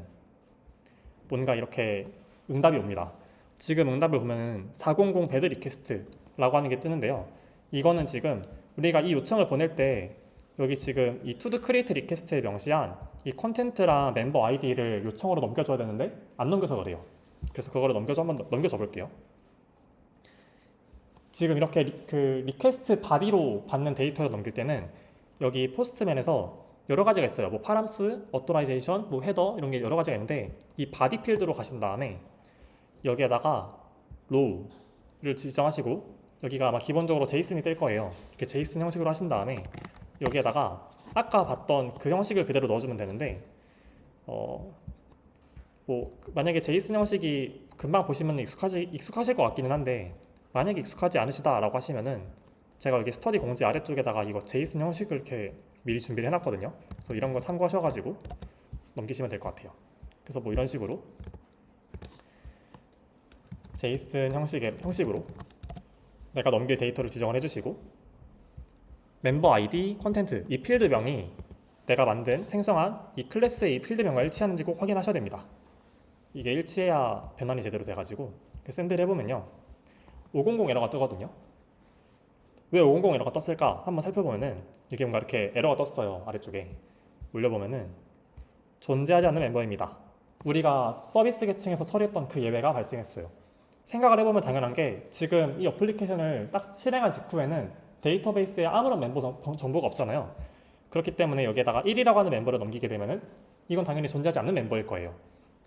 뭔가 이렇게 응답이 옵니다. 지금 응답을 보면은 400 배드 리퀘스트라고 하는 게 뜨는데요. 이거는 지금 우리가 이 요청을 보낼 때 여기 지금 이 to do create request에 명시한 이 컨텐트랑 멤버 아이디를 요청으로 넘겨줘야 되는데 안 넘겨서 그래요. 그래서 그거를 한번 넘겨줘 볼게요. 지금 이렇게 그 리퀘스트 바디로 받는 데이터를 넘길 때는 여기 포스트맨에서 여러 가지가 있어요. 뭐 파람스, 어토라이제이션, 뭐 헤더 이런 게 여러 가지가 있는데 이 바디 필드로 가신 다음에 여기에다가 low를 지정하시고 여기가 아마 기본적으로 제이슨이 뜰 거예요. 이렇게 제이슨 형식으로 하신 다음에 여기에다가 아까 봤던 그 형식을 그대로 넣어주면 되는데 뭐 만약에 제이슨 형식이 금방 보시면 익숙하실 것 같기는 한데 만약에 익숙하지 않으시다라고 하시면은 제가 여기 스터디 공지 아래쪽에다가 이거 제이슨 형식을 이렇게 미리 준비를 해놨거든요. 그래서 이런 거 참고하셔가지고 넘기시면 될 것 같아요. 그래서 뭐 이런 식으로 제이슨 형식으로 내가 넘길 데이터를 지정을 해주시고 멤버 아이디, 컨텐트 이 필드명이 내가 만든 생성한 이 클래스의 이 필드명과 일치하는지 꼭 확인하셔야 됩니다. 이게 일치해야 변환이 제대로 돼가지고 샌드를 해보면요 500 에러가 뜨거든요. 왜 500 에러가 떴을까 한번 살펴보면은 이게 뭔가 이렇게 에러가 떴어요. 아래쪽에 올려보면은 존재하지 않는 멤버입니다. 우리가 서비스 계층에서 처리했던 그 예외가 발생했어요. 생각을 해보면 당연한 게 지금 이 어플리케이션을 딱 실행한 직후에는 데이터베이스에 아무런 멤버 정보가 없잖아요. 그렇기 때문에 여기에다가 1이라고 하는 멤버를 넘기게 되면은 이건 당연히 존재하지 않는 멤버일 거예요.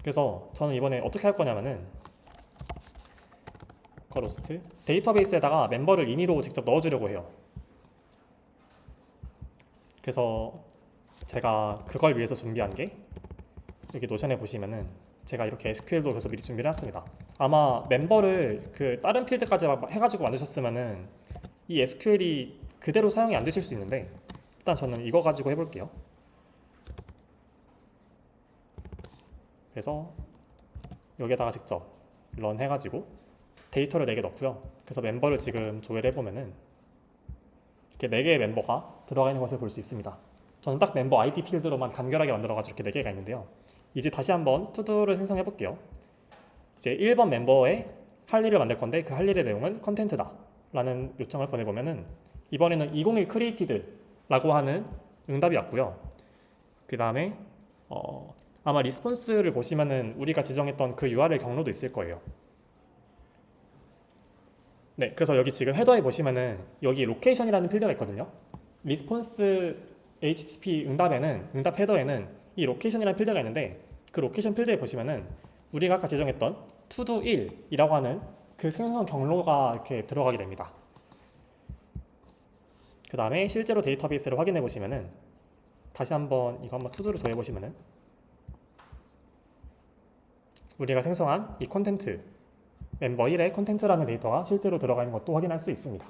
그래서 저는 이번에 어떻게 할 거냐면은 로스트 데이터베이스에다가 멤버를 임의로 직접 넣어주려고 해요. 그래서 제가 그걸 위해서 준비한 게 여기 노션에 보시면은 제가 이렇게 SQL도 그래서 미리 준비를 해놨습니다. 아마 멤버를 그 다른 필드까지 해가지고 만드셨으면은 이 SQL이 그대로 사용이 안 되실 수 있는데 일단 저는 이거 가지고 해볼게요. 그래서 여기에다가 직접 런 해가지고 데이터를 4개 넣고요. 그래서 멤버를 지금 조회를 해보면은 이렇게 4개의 멤버가 들어가 있는 것을 볼 수 있습니다. 저는 딱 멤버 아이디 필드로만 간결하게 만들어가지고 이렇게 4개가 있는데요. 이제 다시 한번 투두를 생성해 볼게요. 이제 1번 멤버의 할 일을 만들 건데 그 할 일의 내용은 컨텐트다 라는 요청을 보내보면은 이번에는 201 created 라고 하는 응답이 왔고요. 그 다음에 아마 리스폰스를 보시면은 우리가 지정했던 그 URL 경로도 있을 거예요. 네, 그래서 여기 지금 헤더에 보시면은 여기 로케이션이라는 필드가 있거든요. 리스폰스 HTTP 응답 헤더에는 이 로케이션이라는 필드가 있는데 그 로케이션 필드에 보시면은 우리가 아까 지정했던 to-do 1이라고 하는 그 생성 경로가 이렇게 들어가게 됩니다. 그 다음에 실제로 데이터베이스를 확인해 보시면은 다시 한번 이거 한번 to-do로 조회해 보시면은 우리가 생성한 이 콘텐트 멤버 1의 콘텐츠라는 데이터가 실제로 들어가 있는 것도 확인할 수 있습니다.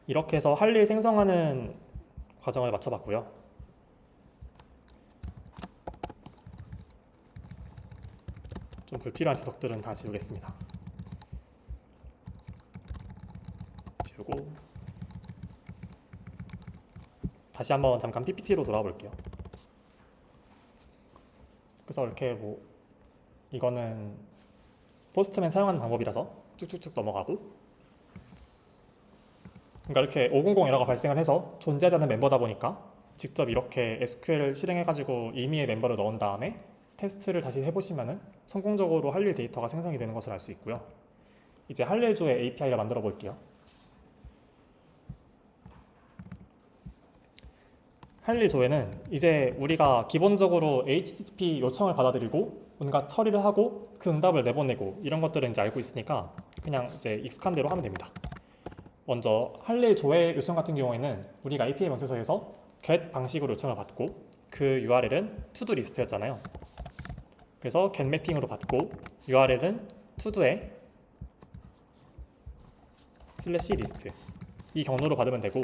이렇게 해서 할 일 생성하는 과정을 마쳐봤고요. 좀 불필요한 지석들은 다 지우겠습니다. 지우고 다시 한번 잠깐 PPT로 돌아와 볼게요. 그래서 이렇게 뭐 이거는 포스트맨 사용하는 방법이라서 쭉쭉쭉 넘어가고 그러니까 이렇게 500 에러가 발생을 해서 존재하지 않는 멤버다 보니까 직접 이렇게 SQL을 실행해가지고 임의의 멤버를 넣은 다음에 테스트를 다시 해보시면은 성공적으로 할 일 데이터가 생성이 되는 것을 알 수 있고요. 이제 할 일 조회 API를 만들어 볼게요. 할 일 조회는 이제 우리가 기본적으로 HTTP 요청을 받아들이고 뭔가 처리를 하고 그 응답을 내보내고 이런 것들은 이제 알고 있으니까 그냥 이제 익숙한 대로 하면 됩니다. 먼저 할 일 조회 요청 같은 경우에는 우리가 API 명세서에서 get 방식으로 요청을 받고 그 URL은 to-do 리스트였잖아요. 그래서 get 매핑으로 받고 URL은 to-do의 /list 이 경로로 받으면 되고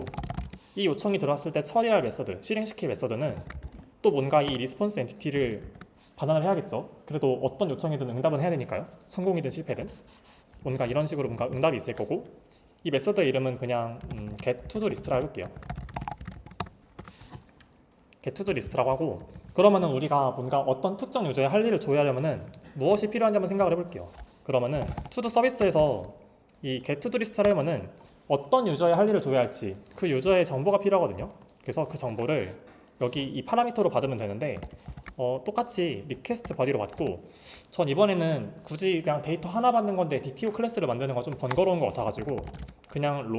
이 요청이 들어왔을 때 처리할 메서드, 실행시킬 메서드는 또 뭔가 이 리스폰스 엔티티를 반환을 해야겠죠. 그래도 어떤 요청이든 응답은 해야 되니까요. 성공이든 실패든 뭔가 이런 식으로 뭔가 응답이 있을 거고 이 메서드의 이름은 그냥 get to do list라 해볼게요. getToDo 리스트라고 하고, 그러면은 우리가 뭔가 어떤 특정 유저의 할 일을 조회하려면은 무엇이 필요한지 한번 생각을 해볼게요. 그러면은 투두 서비스에서 이 getToDo 리스트를 하면은 어떤 유저의 할 일을 조회할지 그 유저의 정보가 필요하거든요. 그래서 그 정보를 여기 이 파라미터로 받으면 되는데, 똑같이 리퀘스트 버디로 받고, 전 이번에는 굳이 그냥 데이터 하나 받는 건데 DTO 클래스를 만드는 건 좀 번거로운 것 같아가지고 그냥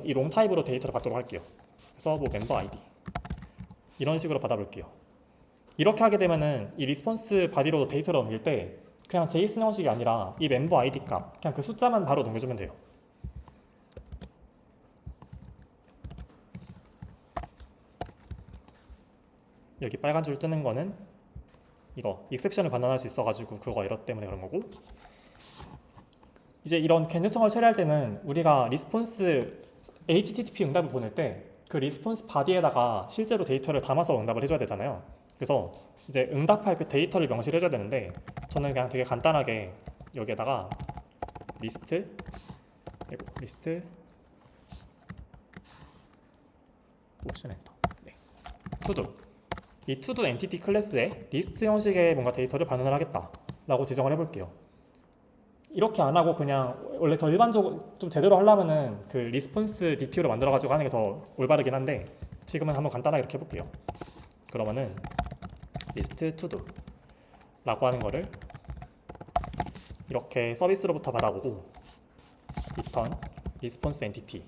이 롱 타입으로 데이터를 받도록 할게요. 그래서 뭐 멤버 아이디 이런 식으로 받아볼게요. 이렇게 하게 되면은 이 리스폰스 바디로 데이터를 옮길 때 그냥 JSON 형식이 아니라 이 멤버 아이디 값 그냥 그 숫자만 바로 넘겨주면 돼요. 여기 빨간 줄 뜨는 거는 이거 익셉션을 반환할 수 있어가지고 그거 에러 때문에 그런 거고, 이제 이런 get 요청을 처리할 때는 우리가 리스폰스 HTTP 응답을 보낼 때 그 리스폰스 바디에다가 실제로 데이터를 담아서 응답을 해줘야 되잖아요. 그래서 이제 응답할 그 데이터를 명시를 해줘야 되는데, 저는 그냥 되게 간단하게 여기에다가 리스트 옵션 엔터 투두, 이 투두 엔티티 클래스에 리스트 형식의 뭔가 데이터를 반환을 하겠다 라고 지정을 해볼게요. 이렇게 안 하고 그냥 원래 더 일반적으로 좀 제대로 하려면은 그 리스폰스 DTO를 만들어 가지고 하는 게 더 올바르긴 한데, 지금은 한번 간단하게 이렇게 해볼게요. 그러면은 리스트 투두 라고 하는 거를 이렇게 서비스로부터 받아보고 return 리스폰스 엔티티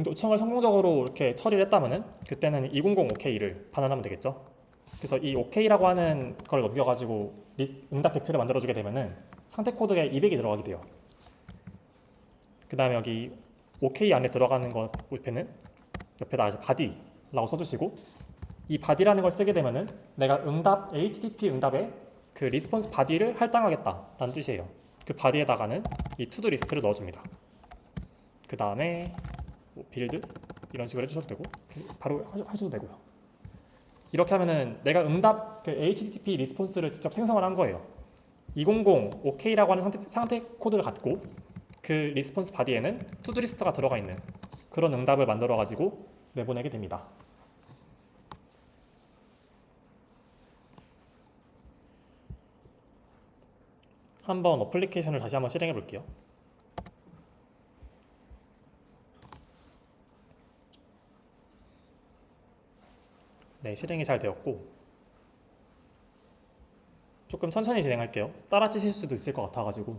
요청을 성공적으로 이렇게 처리를 했다면은 그때는 200OK를 반환하면 되겠죠. 그래서 이 OK라고 하는 걸 넘겨가지고 응답 객체를 만들어주게 되면은 상태 코드에 200이 들어가게 돼요. 그 다음에 여기 OK 안에 들어가는 것 옆에는 옆에다 바디라고 써주시고, 이 바디라는 걸 쓰게 되면은 내가 응답 HTTP 응답에 그 리스폰스 바디를 할당하겠다라는 뜻이에요. 그 바디에다가는 이 투두 리스트를 넣어줍니다. 그 다음에 뭐 빌드 이런 식으로 해주셔도 되고 바로 하셔도 되고요. 이렇게 하면은 내가 응답 그 HTTP 리스폰스를 직접 생성을 한 거예요. 200 OK라고 하는 상태 코드를 갖고 그 리스폰스 바디에는 투두 리스트가 들어가 있는 그런 응답을 만들어 가지고 내보내게 됩니다. 한번 어플리케이션을 다시 한번 실행해 볼게요. 네, 실행이 잘 되었고, 조금 천천히 진행할게요. 따라치실 수도 있을 것 같아가지고.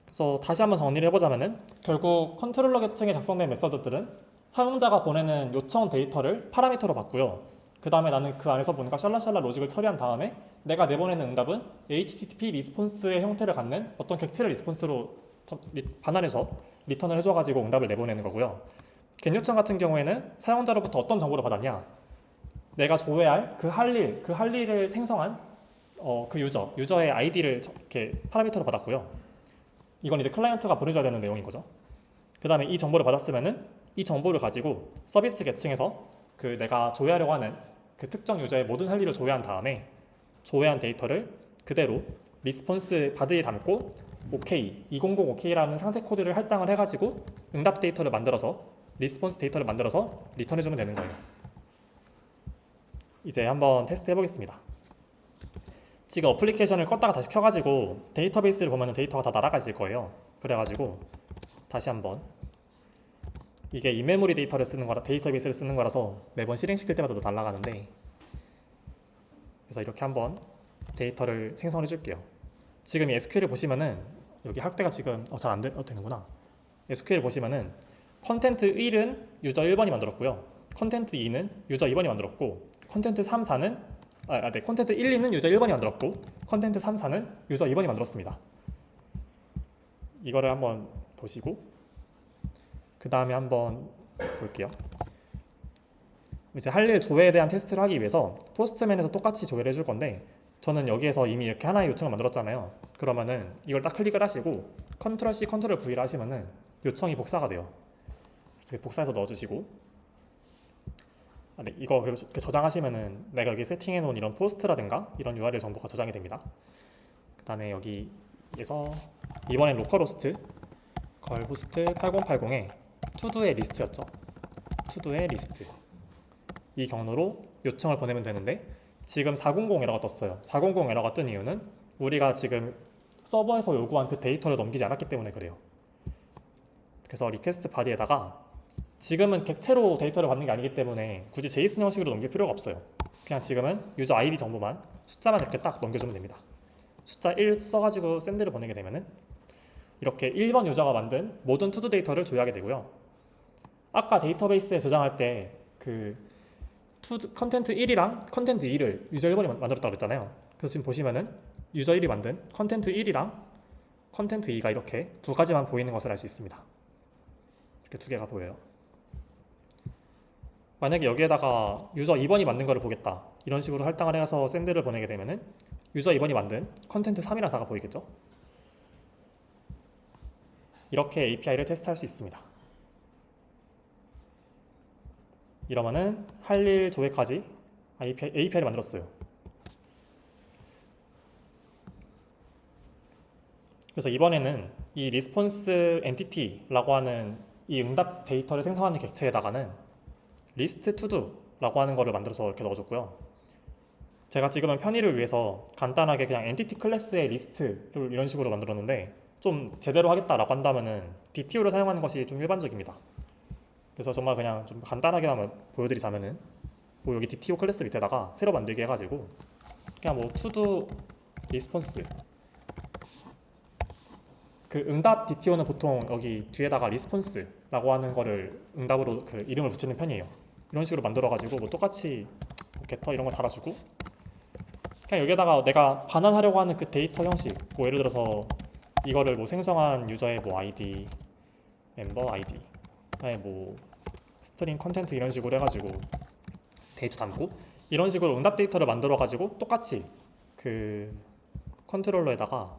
그래서 다시 한번 정리를 해보자면은 결국 컨트롤러 계층에 작성된 메서드들은 사용자가 보내는 요청 데이터를 파라미터로 받고요. 그 다음에 나는 그 안에서 뭔가 샬라샬라 로직을 처리한 다음에 내가 내보내는 응답은 HTTP 리스폰스의 형태를 갖는 어떤 객체를 리스폰스로 반환해서 리턴을 해줘가지고 응답을 내보내는 거고요. get 요청 같은 경우에는 사용자로부터 어떤 정보를 받았냐, 내가 조회할 그 할 일을 생성한 그 유저의 아이디를 이렇게 파라미터로 받았고요. 이건 이제 클라이언트가 보내줘야 되는 내용인 거죠. 그 다음에 이 정보를 받았으면은 이 정보를 가지고 서비스 계층에서 그 내가 조회하려고 하는 그 특정 유저의 모든 할 일을 조회한 다음에 조회한 데이터를 그대로 리스폰스 바디에 담고 OK, 200OK라는 상태 코드를 할당을 해가지고 응답 데이터를 만들어서 리스폰스 데이터를 만들어서 리턴해주면 되는 거예요. 이제 한번 테스트 해보겠습니다. 지금 어플리케이션을 껐다가 다시 켜가지고 데이터베이스를 보면 데이터가 다 날아가 있을 거예요. 그래가지고 다시 한번, 이게 인메모리 데이터를 쓰는 거라 데이터베이스를 쓰는 거라서 매번 실행시킬 때마다 날아가는데, 그래서 이렇게 한번 데이터를 생성해 줄게요. 지금 이 SQL을 보시면은 여기 확대가 지금 잘 안 되는구나. SQL 보시면은 컨텐트 1은 유저 1번이 만들었고요. 컨텐트 2는 유저 2번이 만들었고, 컨텐트 3, 4는 컨텐트 1, 2는 유저 1번이 만들었고, 컨텐트 3, 4는 유저 2번이 만들었습니다. 이거를 한번 보시고 그 다음에 한번 볼게요. 이제 할 일 조회에 대한 테스트를 하기 위해서 포스트맨에서 똑같이 조회를 해줄 건데, 저는 여기에서 이미 이렇게 하나의 요청을 만들었잖아요. 그러면은 이걸 딱 클릭을 하시고 컨트롤 C, 컨트롤 V를 하시면은 요청이 복사가 돼요. 복사해서 넣어주시고, 네, 이거 그리고 저장하시면은 내가 여기 세팅해 놓은 이런 포스트라든가 이런 URL 정보가 저장이 됩니다. 그 다음에 여기에서 이번엔 로컬호스트 걸호스트 8080에 투두의 리스트였죠. 투두의 리스트 이 경로로 요청을 보내면 되는데 지금 400 에러가 떴어요. 400 에러가 뜬 이유는 우리가 지금 서버에서 요구한 그 데이터를 넘기지 않았기 때문에 그래요. 그래서 리퀘스트 바디에다가 지금은 객체로 데이터를 받는 게 아니기 때문에 굳이 제이슨 형식으로 넘길 필요가 없어요. 그냥 지금은 유저 아이디 정보만 숫자만 이렇게 딱 넘겨주면 됩니다. 숫자 1 써가지고 샌드를 보내게 되면은 이렇게 1번 유저가 만든 모든 투두 데이터를 조회하게 되고요. 아까 데이터베이스에 저장할 때 그 컨텐트 1이랑 컨텐트 2를 유저 1번이 만들었다고 그랬잖아요. 그래서 지금 보시면은 유저 1이 만든 컨텐트 1이랑 컨텐트 2가 이렇게 두 가지만 보이는 것을 알 수 있습니다. 이렇게 두 개가 보여요. 만약에 여기에다가 유저 2번이 만든 거를 보겠다 이런 식으로 할당을 해서 샌드를 보내게 되면은 유저 2번이 만든 컨텐트 3이라는 사가 보이겠죠? 이렇게 API를 테스트할 수 있습니다. 이러면은 할 일 조회까지 API를 만들었어요. 그래서 이번에는 이 리스폰스 엔티티라고 하는 이 응답 데이터를 생성하는 객체에다가는 리스트 투두라고 하는 거를 만들어서 이렇게 넣어줬고요. 제가 지금은 편의를 위해서 간단하게 그냥 엔티티 클래스의 리스트를 이런 식으로 만들었는데 좀 제대로 하겠다라고 한다면은 DTO를 사용하는 것이 좀 일반적입니다. 그래서 정말 그냥 좀 간단하게만 보여드리자면은 뭐 여기 DTO 클래스 밑에다가 새로 만들게 해가지고 그냥 뭐 투두 리스폰스 그 응답 DTO는 보통 여기 뒤에다가 리스폰스라고 하는 거를 응답으로 그 이름을 붙이는 편이에요. 이런 식으로 만들어가지고 뭐 똑같이 게터 이런 거 달아주고 그냥 여기에다가 내가 반환하려고 하는 그 데이터 형식 뭐 예를 들어서 이거를 뭐 생성한 유저의 뭐 아이디, 멤버 아이디, 뭐 스트링 컨텐트 이런 식으로 해가지고 데이터 담고 이런 식으로 응답 데이터를 만들어가지고 똑같이 그 컨트롤러에다가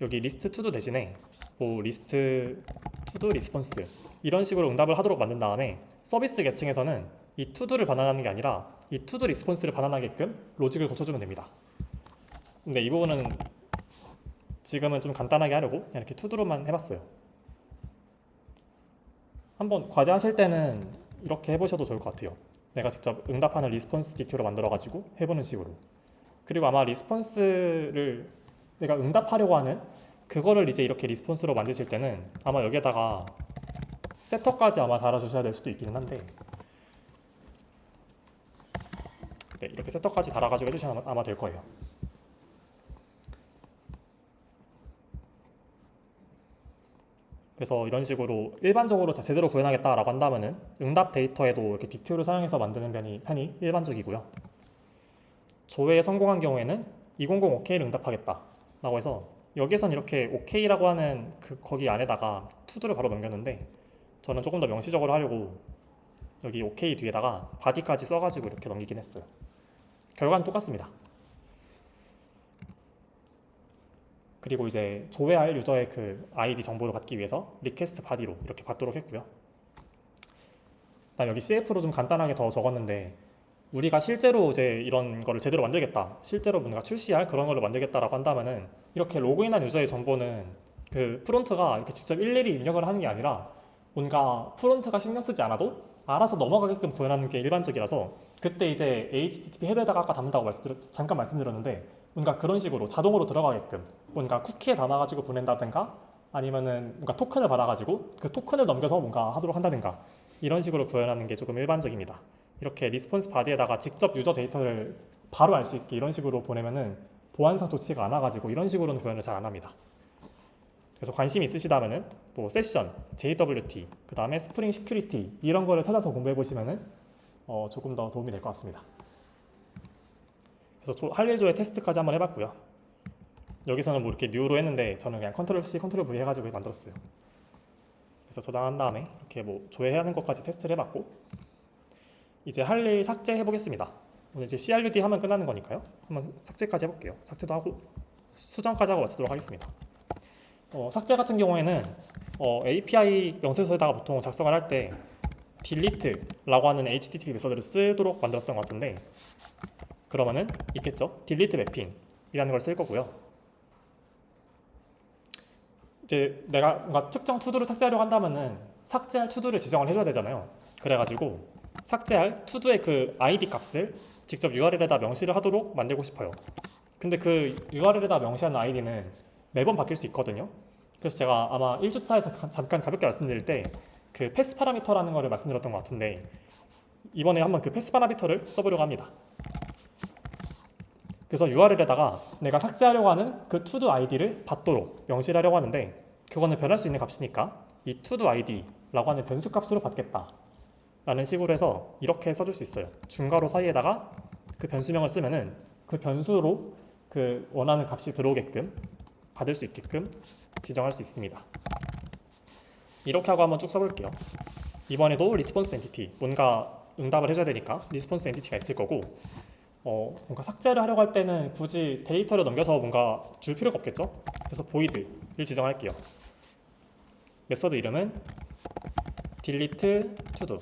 여기 리스트 투두 대신에 뭐 리스트 투두 리스폰스 이런 식으로 응답을 하도록 만든 다음에 서비스 계층에서는 이 투두를 반환하는 게 아니라 이 투두 리스폰스를 반환하게끔 로직을 고쳐주면 됩니다. 근데 이 부분은 지금은 좀 간단하게 하려고 그냥 이렇게 투두로만 해봤어요. 한번 과제 하실 때는 이렇게 해보셔도 좋을 것 같아요. 내가 직접 응답하는 리스폰스 DTO로 만들어가지고 해보는 식으로. 그리고 아마 리스폰스를 내가 응답하려고 하는 그거를 이제 이렇게 리스폰스로 만드실 때는 아마 여기에다가 세터까지 아마 달아주셔야 될 수도 있기는 한데 네, 이렇게 세터까지 달아가지고 해주시면 아마 될 거예요. 그래서 이런 식으로 일반적으로 제대로 구현하겠다라고 한다면은 응답 데이터에도 이렇게 DTO를 사용해서 만드는 편이 일반적이고요. 조회에 성공한 경우에는 200 OK를 응답하겠다라고 해서 여기에선 이렇게 OK라고 하는 그 거기 안에다가 투두를 바로 넘겼는데 저는 조금 더 명시적으로 하려고 여기 OK 뒤에다가 바디까지 써가지고 이렇게 넘기긴 했어요. 결과는 똑같습니다. 그리고 이제 조회할 유저의 그 아이디 정보를 받기 위해서 리퀘스트 바디로 이렇게 받도록 했고요. 그다음 여기 CF로 좀 간단하게 더 적었는데 우리가 실제로 이제 이런 거를 제대로 만들겠다, 실제로 뭔가 출시할 그런 거를 만들겠다라고 한다면은 이렇게 로그인한 유저의 정보는 그 프론트가 이렇게 직접 일일이 입력을 하는 게 아니라 뭔가 프론트가 신경 쓰지 않아도 알아서 넘어가게끔 구현하는 게 일반적이라서 그때 이제 HTTP 헤더에다가 아까 담는다고 잠깐 말씀드렸는데 뭔가 그런 식으로 자동으로 들어가게끔 뭔가 쿠키에 담아가지고 보낸다든가 아니면은 뭔가 토큰을 받아가지고 그 토큰을 넘겨서 뭔가 하도록 한다든가 이런 식으로 구현하는 게 조금 일반적입니다. 이렇게 리스폰스 바디에다가 직접 유저 데이터를 바로 알 수 있게 이런 식으로 보내면은 보안상 좋지가 않아가지고 이런 식으로는 구현을 잘 안 합니다. 그래서 관심이 있으시다면은 뭐 세션, JWT, 그 다음에 스프링 시큐리티 이런 거를 찾아서 공부해 보시면은 조금 더 도움이 될 것 같습니다. 그래서 할 일 조회 테스트까지 한번 해봤고요. 여기서는 뭐 이렇게 뉴로 했는데 저는 그냥 컨트롤 C, 컨트롤 V 해가지고 만들었어요. 그래서 저장한 다음에 이렇게 뭐 조회하는 것까지 테스트를 해봤고 이제 할 일 삭제해 보겠습니다. 오늘 이제 CRUD 하면 끝나는 거니까요. 한번 삭제까지 해볼게요. 삭제도 하고 수정까지 하고 마치도록 하겠습니다. 삭제 같은 경우에는 API 명세서에다가 보통 작성을 할 때 delete라고 하는 HTTP 메서드를 쓰도록 만들었던 것 같은데 그러면은 있겠죠. delete mapping이라는 걸 쓸 거고요. 이제 내가 뭔가 특정 투두를 삭제하려고 한다면은 삭제할 투두를 지정을 해줘야 되잖아요. 그래가지고 삭제할 투두의 그 ID 값을 직접 URL에다 명시를 하도록 만들고 싶어요. 근데 그 URL에다 명시하는 아이디는 매번 바뀔 수 있거든요. 그래서 제가 아마 1주차에서 잠깐 가볍게 말씀드릴 때 그 패스 파라미터라는 거를 말씀드렸던 것 같은데 이번에 한번 그 패스 파라미터를 써보려고 합니다. 그래서 URL에다가 내가 삭제하려고 하는 그 to-do ID를 받도록 명시를 하려고 하는데 그거는 변할 수 있는 값이니까 이 to-do ID라고 하는 변수 값으로 받겠다 라는 식으로 해서 이렇게 써줄 수 있어요. 중괄호 사이에다가 그 변수명을 쓰면은 그 변수로 그 원하는 값이 들어오게끔 받을 수 있게끔 지정할 수 있습니다. 이렇게 하고 한번 쭉 써볼게요. 이번에도 response entity, 뭔가 응답을 해줘야 되니까 response entity가 있을 거고 뭔가 삭제를 하려고 할 때는 굳이 데이터를 넘겨서 뭔가 줄 필요가 없겠죠? 그래서 void를 지정할게요. 메서드 이름은 delete to do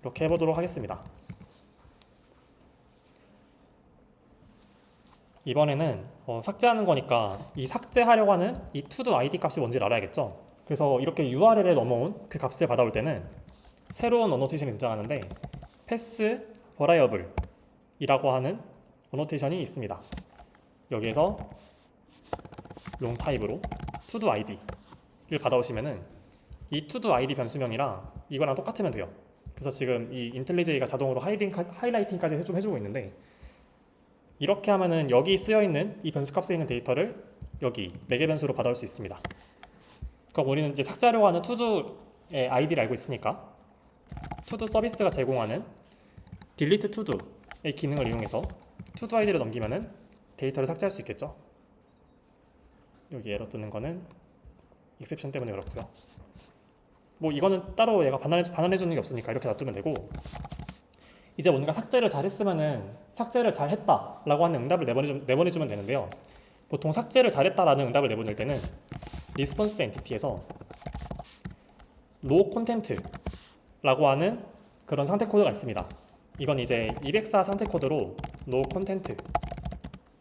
이렇게 해보도록 하겠습니다. 이번에는 삭제하는 거니까 이 삭제하려고 하는 이 to-do ID 값이 뭔지를 알아야겠죠. 그래서 이렇게 URL에 넘어온 그 값을 받아올 때는 새로운 어노테이션이 등장하는데 pass variable 이라고 하는 어노테이션이 있습니다. 여기에서 long type으로 to-do ID를 받아오시면은 이 to-do ID 변수명이랑 이거랑 똑같으면 돼요. 그래서 지금 이 인텔리제이가 자동으로 하이라이팅까지 좀 해주고 있는데 이렇게 하면은 여기 쓰여있는 이 변수 값에 있는 데이터를 여기 매개 변수로 받아올 수 있습니다. 그럼 우리는 이제 삭제하려고 하는 to도의 ID를 알고 있으니까 to-do 서비스가 제공하는 delete to도의 기능을 이용해서 to-do ID를 넘기면은 데이터를 삭제할 수 있겠죠. 여기 에러 뜨는 거는 exception 때문에 그렇고요. 뭐 이거는 따로 얘가 반환해 주는 게 없으니까 이렇게 놔두면 되고 이제 뭔가 삭제를 잘했으면은 삭제를 잘했다라고 하는 응답을 내보내주면 되는데요. 보통 삭제를 잘했다라는 응답을 내보낼 때는 response entity에서 low content라고 하는 그런 상태 코드가 있습니다. 이건 이제 204 상태 코드로 no content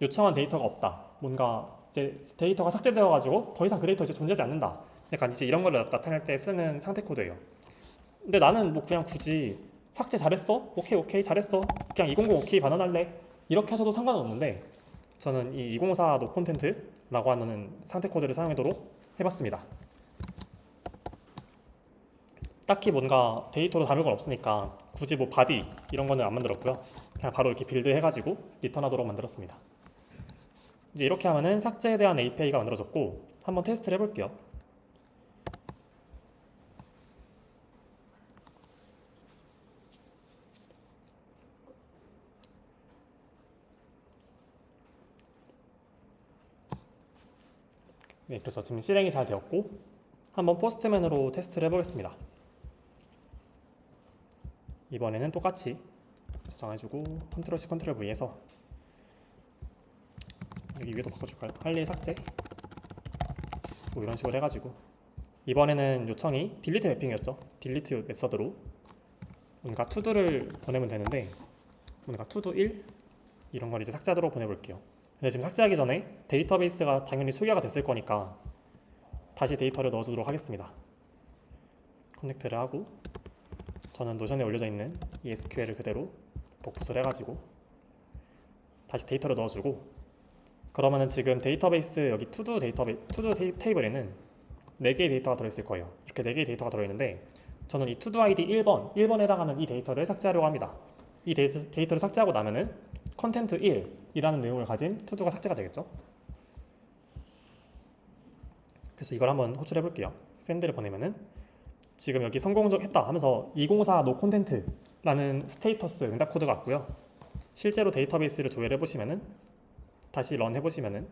요청한 데이터가 없다. 뭔가 이제 데이터가 삭제되어 가지고 더 이상 그 데이터 이제 존재하지 않는다. 약간 이제 이런 걸 나타낼 때 쓰는 상태 코드예요. 근데 나는 뭐 그냥 굳이 삭제 잘했어? 오케이 잘했어. 그냥 200 오케이 반환할래. 이렇게 하셔도 상관은 없는데 저는 이 204 no content라고 하는 상태 코드를 사용하도록 해봤습니다. 딱히 뭔가 데이터로 다룰 건 없으니까 굳이 뭐 바디 이런 거는 안 만들었고요. 그냥 바로 이렇게 빌드 해가지고 리턴하도록 만들었습니다. 이제 이렇게 하면은 삭제에 대한 API가 만들어졌고 한번 테스트를 해볼게요. 네, 그래서 지금 실행이 잘 되었고 한번 포스트맨으로 테스트를 해보겠습니다. 이번에는 똑같이 저장해주고 컨트롤 C 컨트롤 V에서 여기 위에도 바꿔줄까요? 할 일 삭제 뭐 이런 식으로 해가지고 이번에는 요청이 딜리트 매핑이었죠. 딜리트 메서드로 뭔가 투두를 보내면 되는데 뭔가 투두 1 이런 걸 이제 삭제하도록 보내볼게요. 근데 지금 삭제하기 전에 데이터베이스가 당연히 초기화가 됐을 거니까 다시 데이터를 넣어주도록 하겠습니다. 커넥트를 하고 저는 노션에 올려져 있는 이 SQL을 그대로 복붙을 해가지고 다시 데이터를 넣어주고 그러면은 지금 데이터베이스 여기 투두 테이블에는 4개의 데이터가 들어있을 거예요. 이렇게 4개의 데이터가 들어있는데 저는 이 투두 아이디 1번에 해당하는 이 데이터를 삭제하려고 합니다. 이 데이터를 삭제하고 나면은 컨텐트 1이라는 내용을 가진 투두가 삭제가 되겠죠. 그래서 이걸 한번 호출해 볼게요. 샌드를 보내면은 지금 여기 성공했다 하면서 204 no content라는 스테이터스 응답 코드가 왔고요. 실제로 데이터베이스를 조회를 해보시면은 다시 런 해보시면은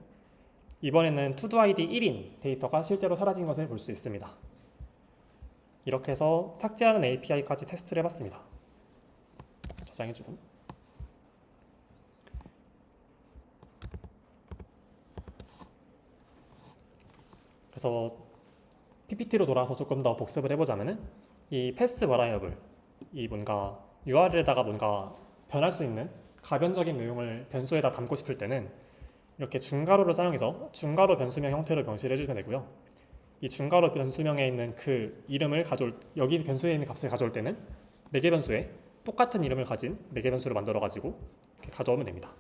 이번에는 투두 아이디 1인 데이터가 실제로 사라진 것을 볼 수 있습니다. 이렇게 해서 삭제하는 API까지 테스트를 해봤습니다. 저장해주고 그래서 PPT로 돌아와서 조금 더 복습을 해보자면은 이 패스 버라이어블 이 뭔가 URL에다가 뭔가 변할 수 있는 가변적인 내용을 변수에다 담고 싶을 때는 이렇게 중괄호를 사용해서 중괄호 변수명 형태로 명시를 해주면 되고요. 이 중괄호 변수명에 있는 그 이름을 여기 변수에 있는 값을 가져올 때는 매개 변수에 똑같은 이름을 가진 매개 변수를 만들어 가지고 이렇게 가져오면 됩니다.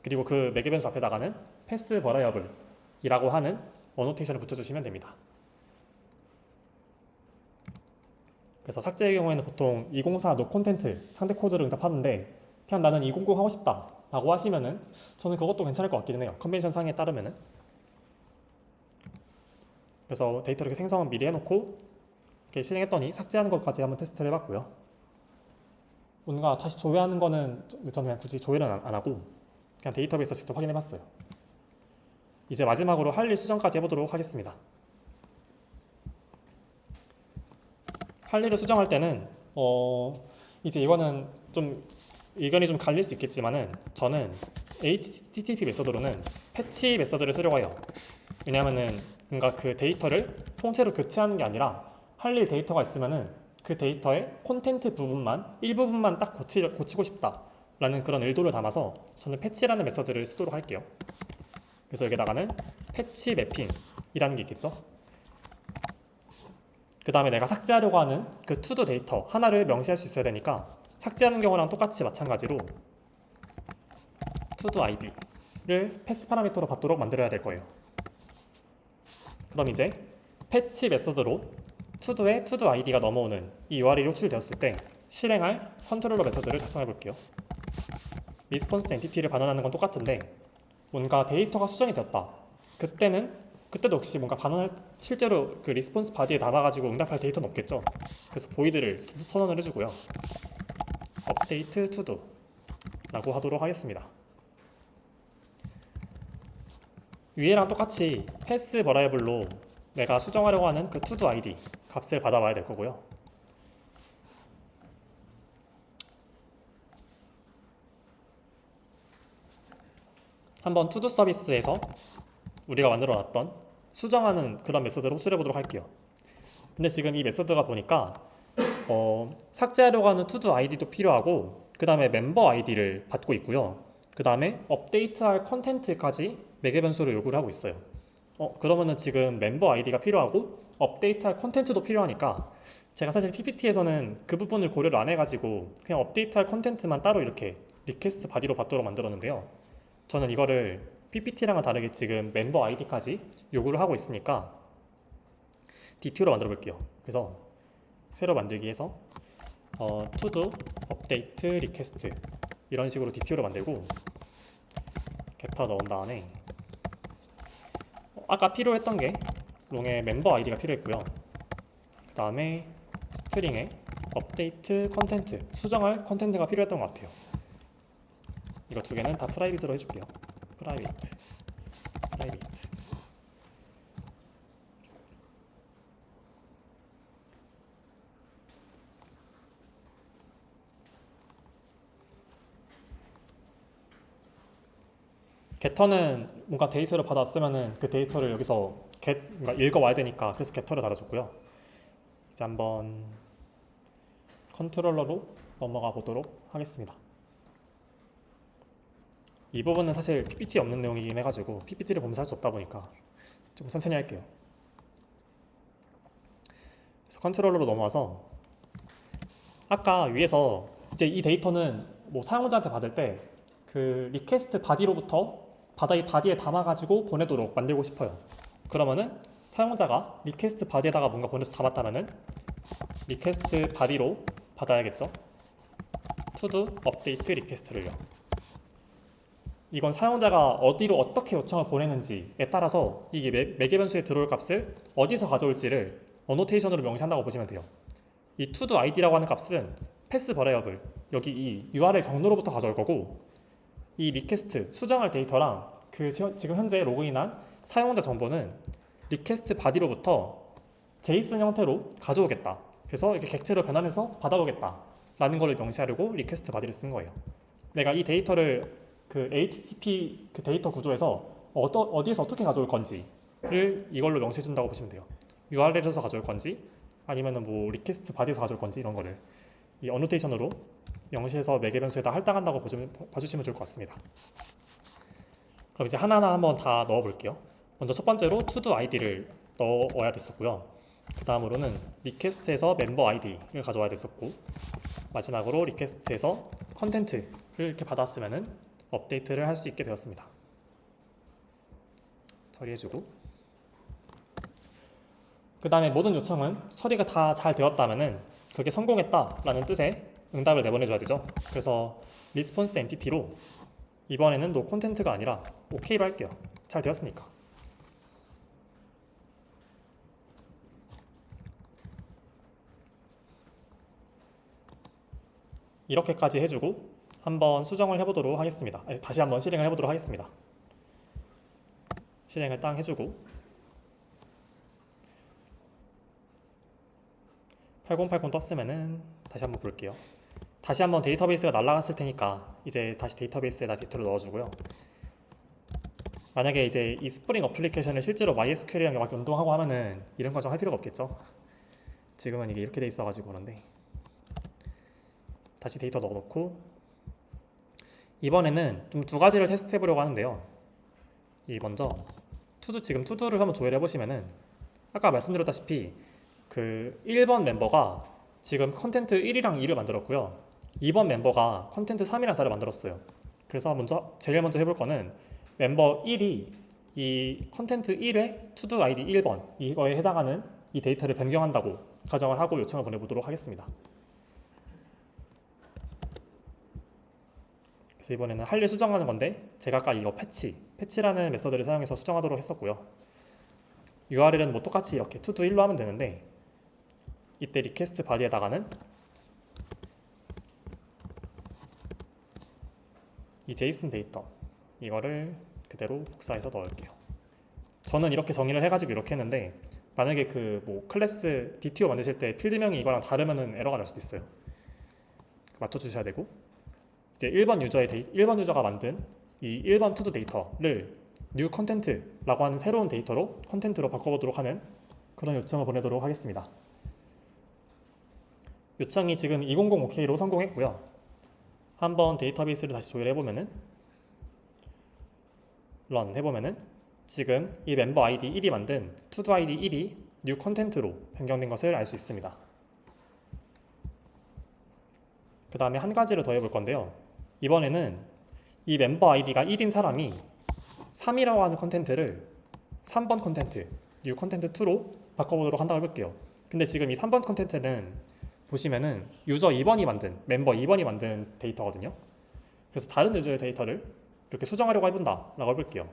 그리고 그 매개 변수 앞에다가는 패스 버라이어블이라고 하는 어노테이션을 붙여주시면 됩니다. 그래서 삭제의 경우에는 보통 204 no content 상대 코드를 응답하는데 그냥 나는 200 하고 싶다 라고 하시면은 저는 그것도 괜찮을 것 같기는 해요. 컨벤션 상에 따르면은. 그래서 데이터를 이렇게 생성은 미리 해놓고 이렇게 실행했더니 삭제하는 것까지 한번 테스트를 해봤고요. 뭔가 다시 조회하는 거는 저는 그냥 굳이 조회를 안 하고 그냥 데이터베이스에서 직접 확인해봤어요. 이제 마지막으로 할 일 수정까지 해보도록 하겠습니다. 할 일을 수정할 때는 이제 이거는 좀 의견이 좀 갈릴 수 있겠지만은 저는 HTTP 메서드로는 패치 메서드를 쓰려고 해요. 왜냐하면은 뭔가 그 데이터를 통째로 교체하는 게 아니라 할 일 데이터가 있으면은 그 데이터의 콘텐트 부분만 일부분만 딱 고치고 싶다라는 그런 의도를 담아서 저는 패치라는 메서드를 쓰도록 할게요. 그래서 여기다가는 패치 매핑이라는 게 있겠죠. 그 다음에 내가 삭제하려고 하는 그 투두 데이터 하나를 명시할 수 있어야 되니까 삭제하는 경우랑 똑같이 마찬가지로 투두 아이디를 패스 파라미터로 받도록 만들어야 될 거예요. 그럼 이제 패치 메서드로 투두에 투두 아이디가 넘어오는 이 URL이 호출되었을 때 실행할 컨트롤러 메서드를 작성해 볼게요. 리스폰스 엔티티를 반환하는 건 똑같은데 뭔가 데이터가 수정이 되었다. 그때도 역시 뭔가 실제로 그 리스폰스 바디에 남아가지고 응답할 데이터는 없겠죠. 그래서 보이드를 선언을 해주고요. 업데이트 투두 라고 하도록 하겠습니다. 위에랑 똑같이 패스 버라이어블로 내가 수정하려고 하는 그 투두 아이디 값을 받아와야 될 거고요. 한번 투두 서비스에서 우리가 만들어 놨던 수정하는 그런 메서드를 호출해 보도록 할게요. 근데 지금 이 메서드가 보니까 삭제하려고 하는 투두 아이디도 필요하고 그 다음에 멤버 아이디를 받고 있고요. 그 다음에 업데이트할 컨텐트까지 매개 변수를 요구를 하고 있어요. 그러면은 지금 멤버 아이디가 필요하고 업데이트할 컨텐츠도 필요하니까 제가 사실 PPT에서는 그 부분을 고려를 안 해가지고 그냥 업데이트할 컨텐츠만 따로 이렇게 리퀘스트 바디로 받도록 만들었는데요. 저는 이거를 PPT랑은 다르게 지금 멤버 아이디까지 요구를 하고 있으니까 DTO로 만들어 볼게요. 그래서 새로 만들기 해서 to-do update request 이런 식으로 DTO로 만들고 겟터 넣은 다음에 아까 필요했던 게 롱의 멤버 아이디가 필요했고요. 그 다음에 스트링에 업데이트 컨텐트 수정할 컨텐트가 필요했던 것 같아요. 이거 두 개는 다 프라이빗으로 해줄게요. 프라이빗. 게터는 뭔가 데이터를 받았으면은 그 데이터를 여기서 뭔가 읽어와야 되니까 그래서 게터를 달아줬고요. 이제 한번 컨트롤러로 넘어가 보도록 하겠습니다. 이 부분은 사실 PPT 없는 내용이긴 해가지고 PPT를 보면서 할 수 없다 보니까 좀 천천히 할게요. 그래서 컨트롤러로 넘어와서 아까 위에서 이제 이 데이터는 뭐 사용자한테 받을 때 그 리퀘스트 바디로부터 바디에 담아가지고 보내도록 만들고 싶어요. 그러면은 사용자가 리퀘스트 바디에다가 뭔가 보내서 담았다면은 리퀘스트 바디로 받아야겠죠. to-do update 리퀘스트를요. 이건 사용자가 어디로 어떻게 요청을 보내는지에 따라서 이게 매개 변수에 들어올 값을 어디서 가져올지를 어노테이션으로 명시한다고 보시면 돼요. 이 to-do id라고 하는 값은 패스 버라이어블 여기 이 URL 경로로부터 가져올 거고 이 리퀘스트 수정할 데이터랑 그 지금 현재 로그인한 사용자 정보는 리퀘스트 바디로부터 JSON 형태로 가져오겠다. 그래서 이렇게 객체로 변환해서 받아오겠다 라는 걸 명시하려고 리퀘스트 바디를 쓴 거예요. 내가 이 데이터를 그 HTTP 그 데이터 구조에서 어디에서 어떻게 가져올 건지를 이걸로 명시해 준다고 보시면 돼요. URL에서 가져올 건지 아니면은 뭐 리퀘스트 바디에서 가져올 건지 이런 거를 이 어노테이션으로 명시해서 매개 변수에다 할당한다고 봐주시면 좋을 것 같습니다. 그럼 이제 하나하나 한번 다 넣어 볼게요. 먼저 첫 번째로 to-do id를 넣어야 됐었고요. 그 다음으로는 리퀘스트에서 멤버 아이디를 가져와야 됐었고, 마지막으로 리퀘스트에서 컨텐츠를 이렇게 받았으면은 업데이트를 할 수 있게 되었습니다. 처리해주고, 그 다음에 모든 요청은 처리가 다 잘 되었다면은 그게 성공했다라는 뜻의 응답을 내보내줘야 되죠. 그래서 리스폰스 엔티티로 이번에는 노 콘텐트가 아니라 OK로 할게요. 잘 되었으니까. 이렇게까지 해주고 한번 수정을 해보도록 하겠습니다. 다시 한번 실행을 해보도록 하겠습니다. 실행을 딱 해주고 8080 떴으면은 다시 한번 볼게요. 다시 한번 데이터베이스가 날아갔을 테니까 이제 다시 데이터베이스에다 데이터를 넣어주고요. 만약에 이제 이 스프링 어플리케이션을 실제로 MySQL이랑 막 연동하고 하면은 이런 과정 할 필요가 없겠죠. 지금은 이게 이렇게 돼 있어가지고 그런데 다시 데이터 넣어놓고 이번에는 좀 두 가지를 테스트 해보려고 하는데요. 이 먼저 지금 투두를 한번 조회를 해보시면은 아까 말씀드렸다시피 그 1번 멤버가 지금 컨텐트 1이랑 2를 만들었고요. 2번 멤버가 컨텐트 3이랑 4를 만들었어요. 그래서 제일 먼저 해볼 거는 멤버 1이 이 컨텐트 1의 투두 아이디 1번 이거에 해당하는 이 데이터를 변경한다고 가정을 하고 요청을 보내보도록 하겠습니다. 그래서 이번에는 할 일 수정하는 건데 제가 아까 이거 패치라는 메서드를 사용해서 수정하도록 했었고요. URL은 뭐 똑같이 이렇게 to-do 1로 하면 되는데 이때 리퀘스트 바디에다가는 이 JSON 데이터 이거를 그대로 복사해서 넣을게요. 저는 이렇게 정의를 해가지고 이렇게 했는데 만약에 그 뭐 클래스 DTO 만드실 때 필드명이 이거랑 다르면은 에러가 날 수도 있어요. 맞춰주셔야 되고 이제 1번 유저가 만든 이 1번 투두 데이터를 new content라고 하는 새로운 데이터로 컨텐트로 바꿔보도록 하는 그런 요청을 보내도록 하겠습니다. 요청이 지금 2005K로 성공했고요. 한번 데이터베이스를 다시 조회를 해보면은 run 해보면은 지금 이 멤버 아이디 1이 만든 투두 아이디 1이 new content로 변경된 것을 알 수 있습니다. 그 다음에 한 가지를 더 해볼 건데요. 이번에는 이 멤버 아이디가 1인 사람이 3이라고 하는 컨텐트를 3번 컨텐트, new 컨텐트 2로 바꿔보도록 한다고 해볼게요. 근데 지금 이 3번 컨텐트는 보시면은 유저 2번이 만든, 멤버 2번이 만든 데이터거든요. 그래서 다른 유저의 데이터를 이렇게 수정하려고 해본다 라고 해볼게요.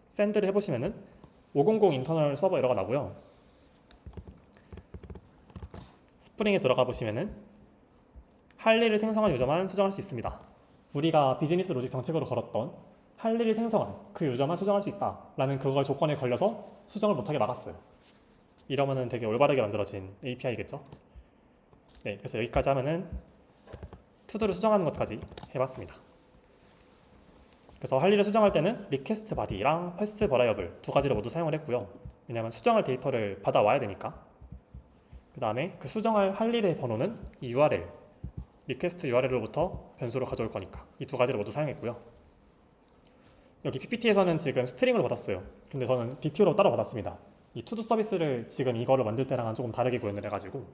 샌드를 해보시면은 500 인터널 서버 에러가 나고요. 스프링에 들어가 보시면은 할 일을 생성한 유저만 수정할 수 있습니다. 우리가 비즈니스 로직 정책으로 걸었던 할 일을 생성한 그 유저만 수정할 수 있다라는 그걸 조건에 걸려서 수정을 못하게 막았어요. 이러면은 되게 올바르게 만들어진 API겠죠? 네, 그래서 여기까지 하면은 투두를 수정하는 것까지 해봤습니다. 그래서 할 일을 수정할 때는 리퀘스트 바디랑 패스트 버라이어블 두 가지를 모두 사용을 했고요. 왜냐하면 수정할 데이터를 받아와야 되니까. 그 다음에 그 수정할 할 일의 번호는 이 URL, 리퀘스트 URL로부터 변수로 가져올 거니까 이 두 가지를 모두 사용했고요. 여기 PPT에서는 지금 스트링으로 받았어요. 근데 저는 DTO로 따로 받았습니다. 이 투두 서비스를 지금 이거를 만들 때랑은 조금 다르게 구현을 해가지고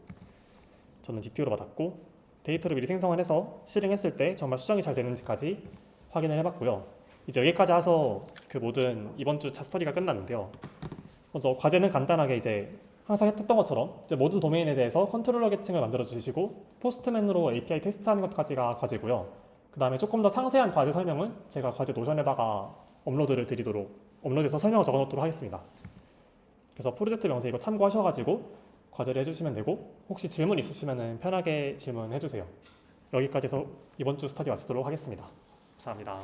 저는 DTO로 받았고 데이터를 미리 생성을 해서 실행했을 때 정말 수정이 잘 되는지까지 확인을 해봤고요. 이제 여기까지 해서 그 모든 이번 주 차 스터디가 끝났는데요. 먼저 과제는 간단하게 이제 항상 했던 것처럼 이제 모든 도메인에 대해서 컨트롤러 계층을 만들어 주시고 포스트맨으로 API 테스트하는 것까지가 과제고요. 그 다음에 조금 더 상세한 과제 설명은 제가 과제 노션에다가 업로드해서 설명을 적어 놓도록 하겠습니다. 그래서 프로젝트 명세 이거 참고하셔가지고 과제를 해주시면 되고 혹시 질문 있으시면 편하게 질문해 주세요. 여기까지 해서 이번 주 스터디 마치도록 하겠습니다. 감사합니다.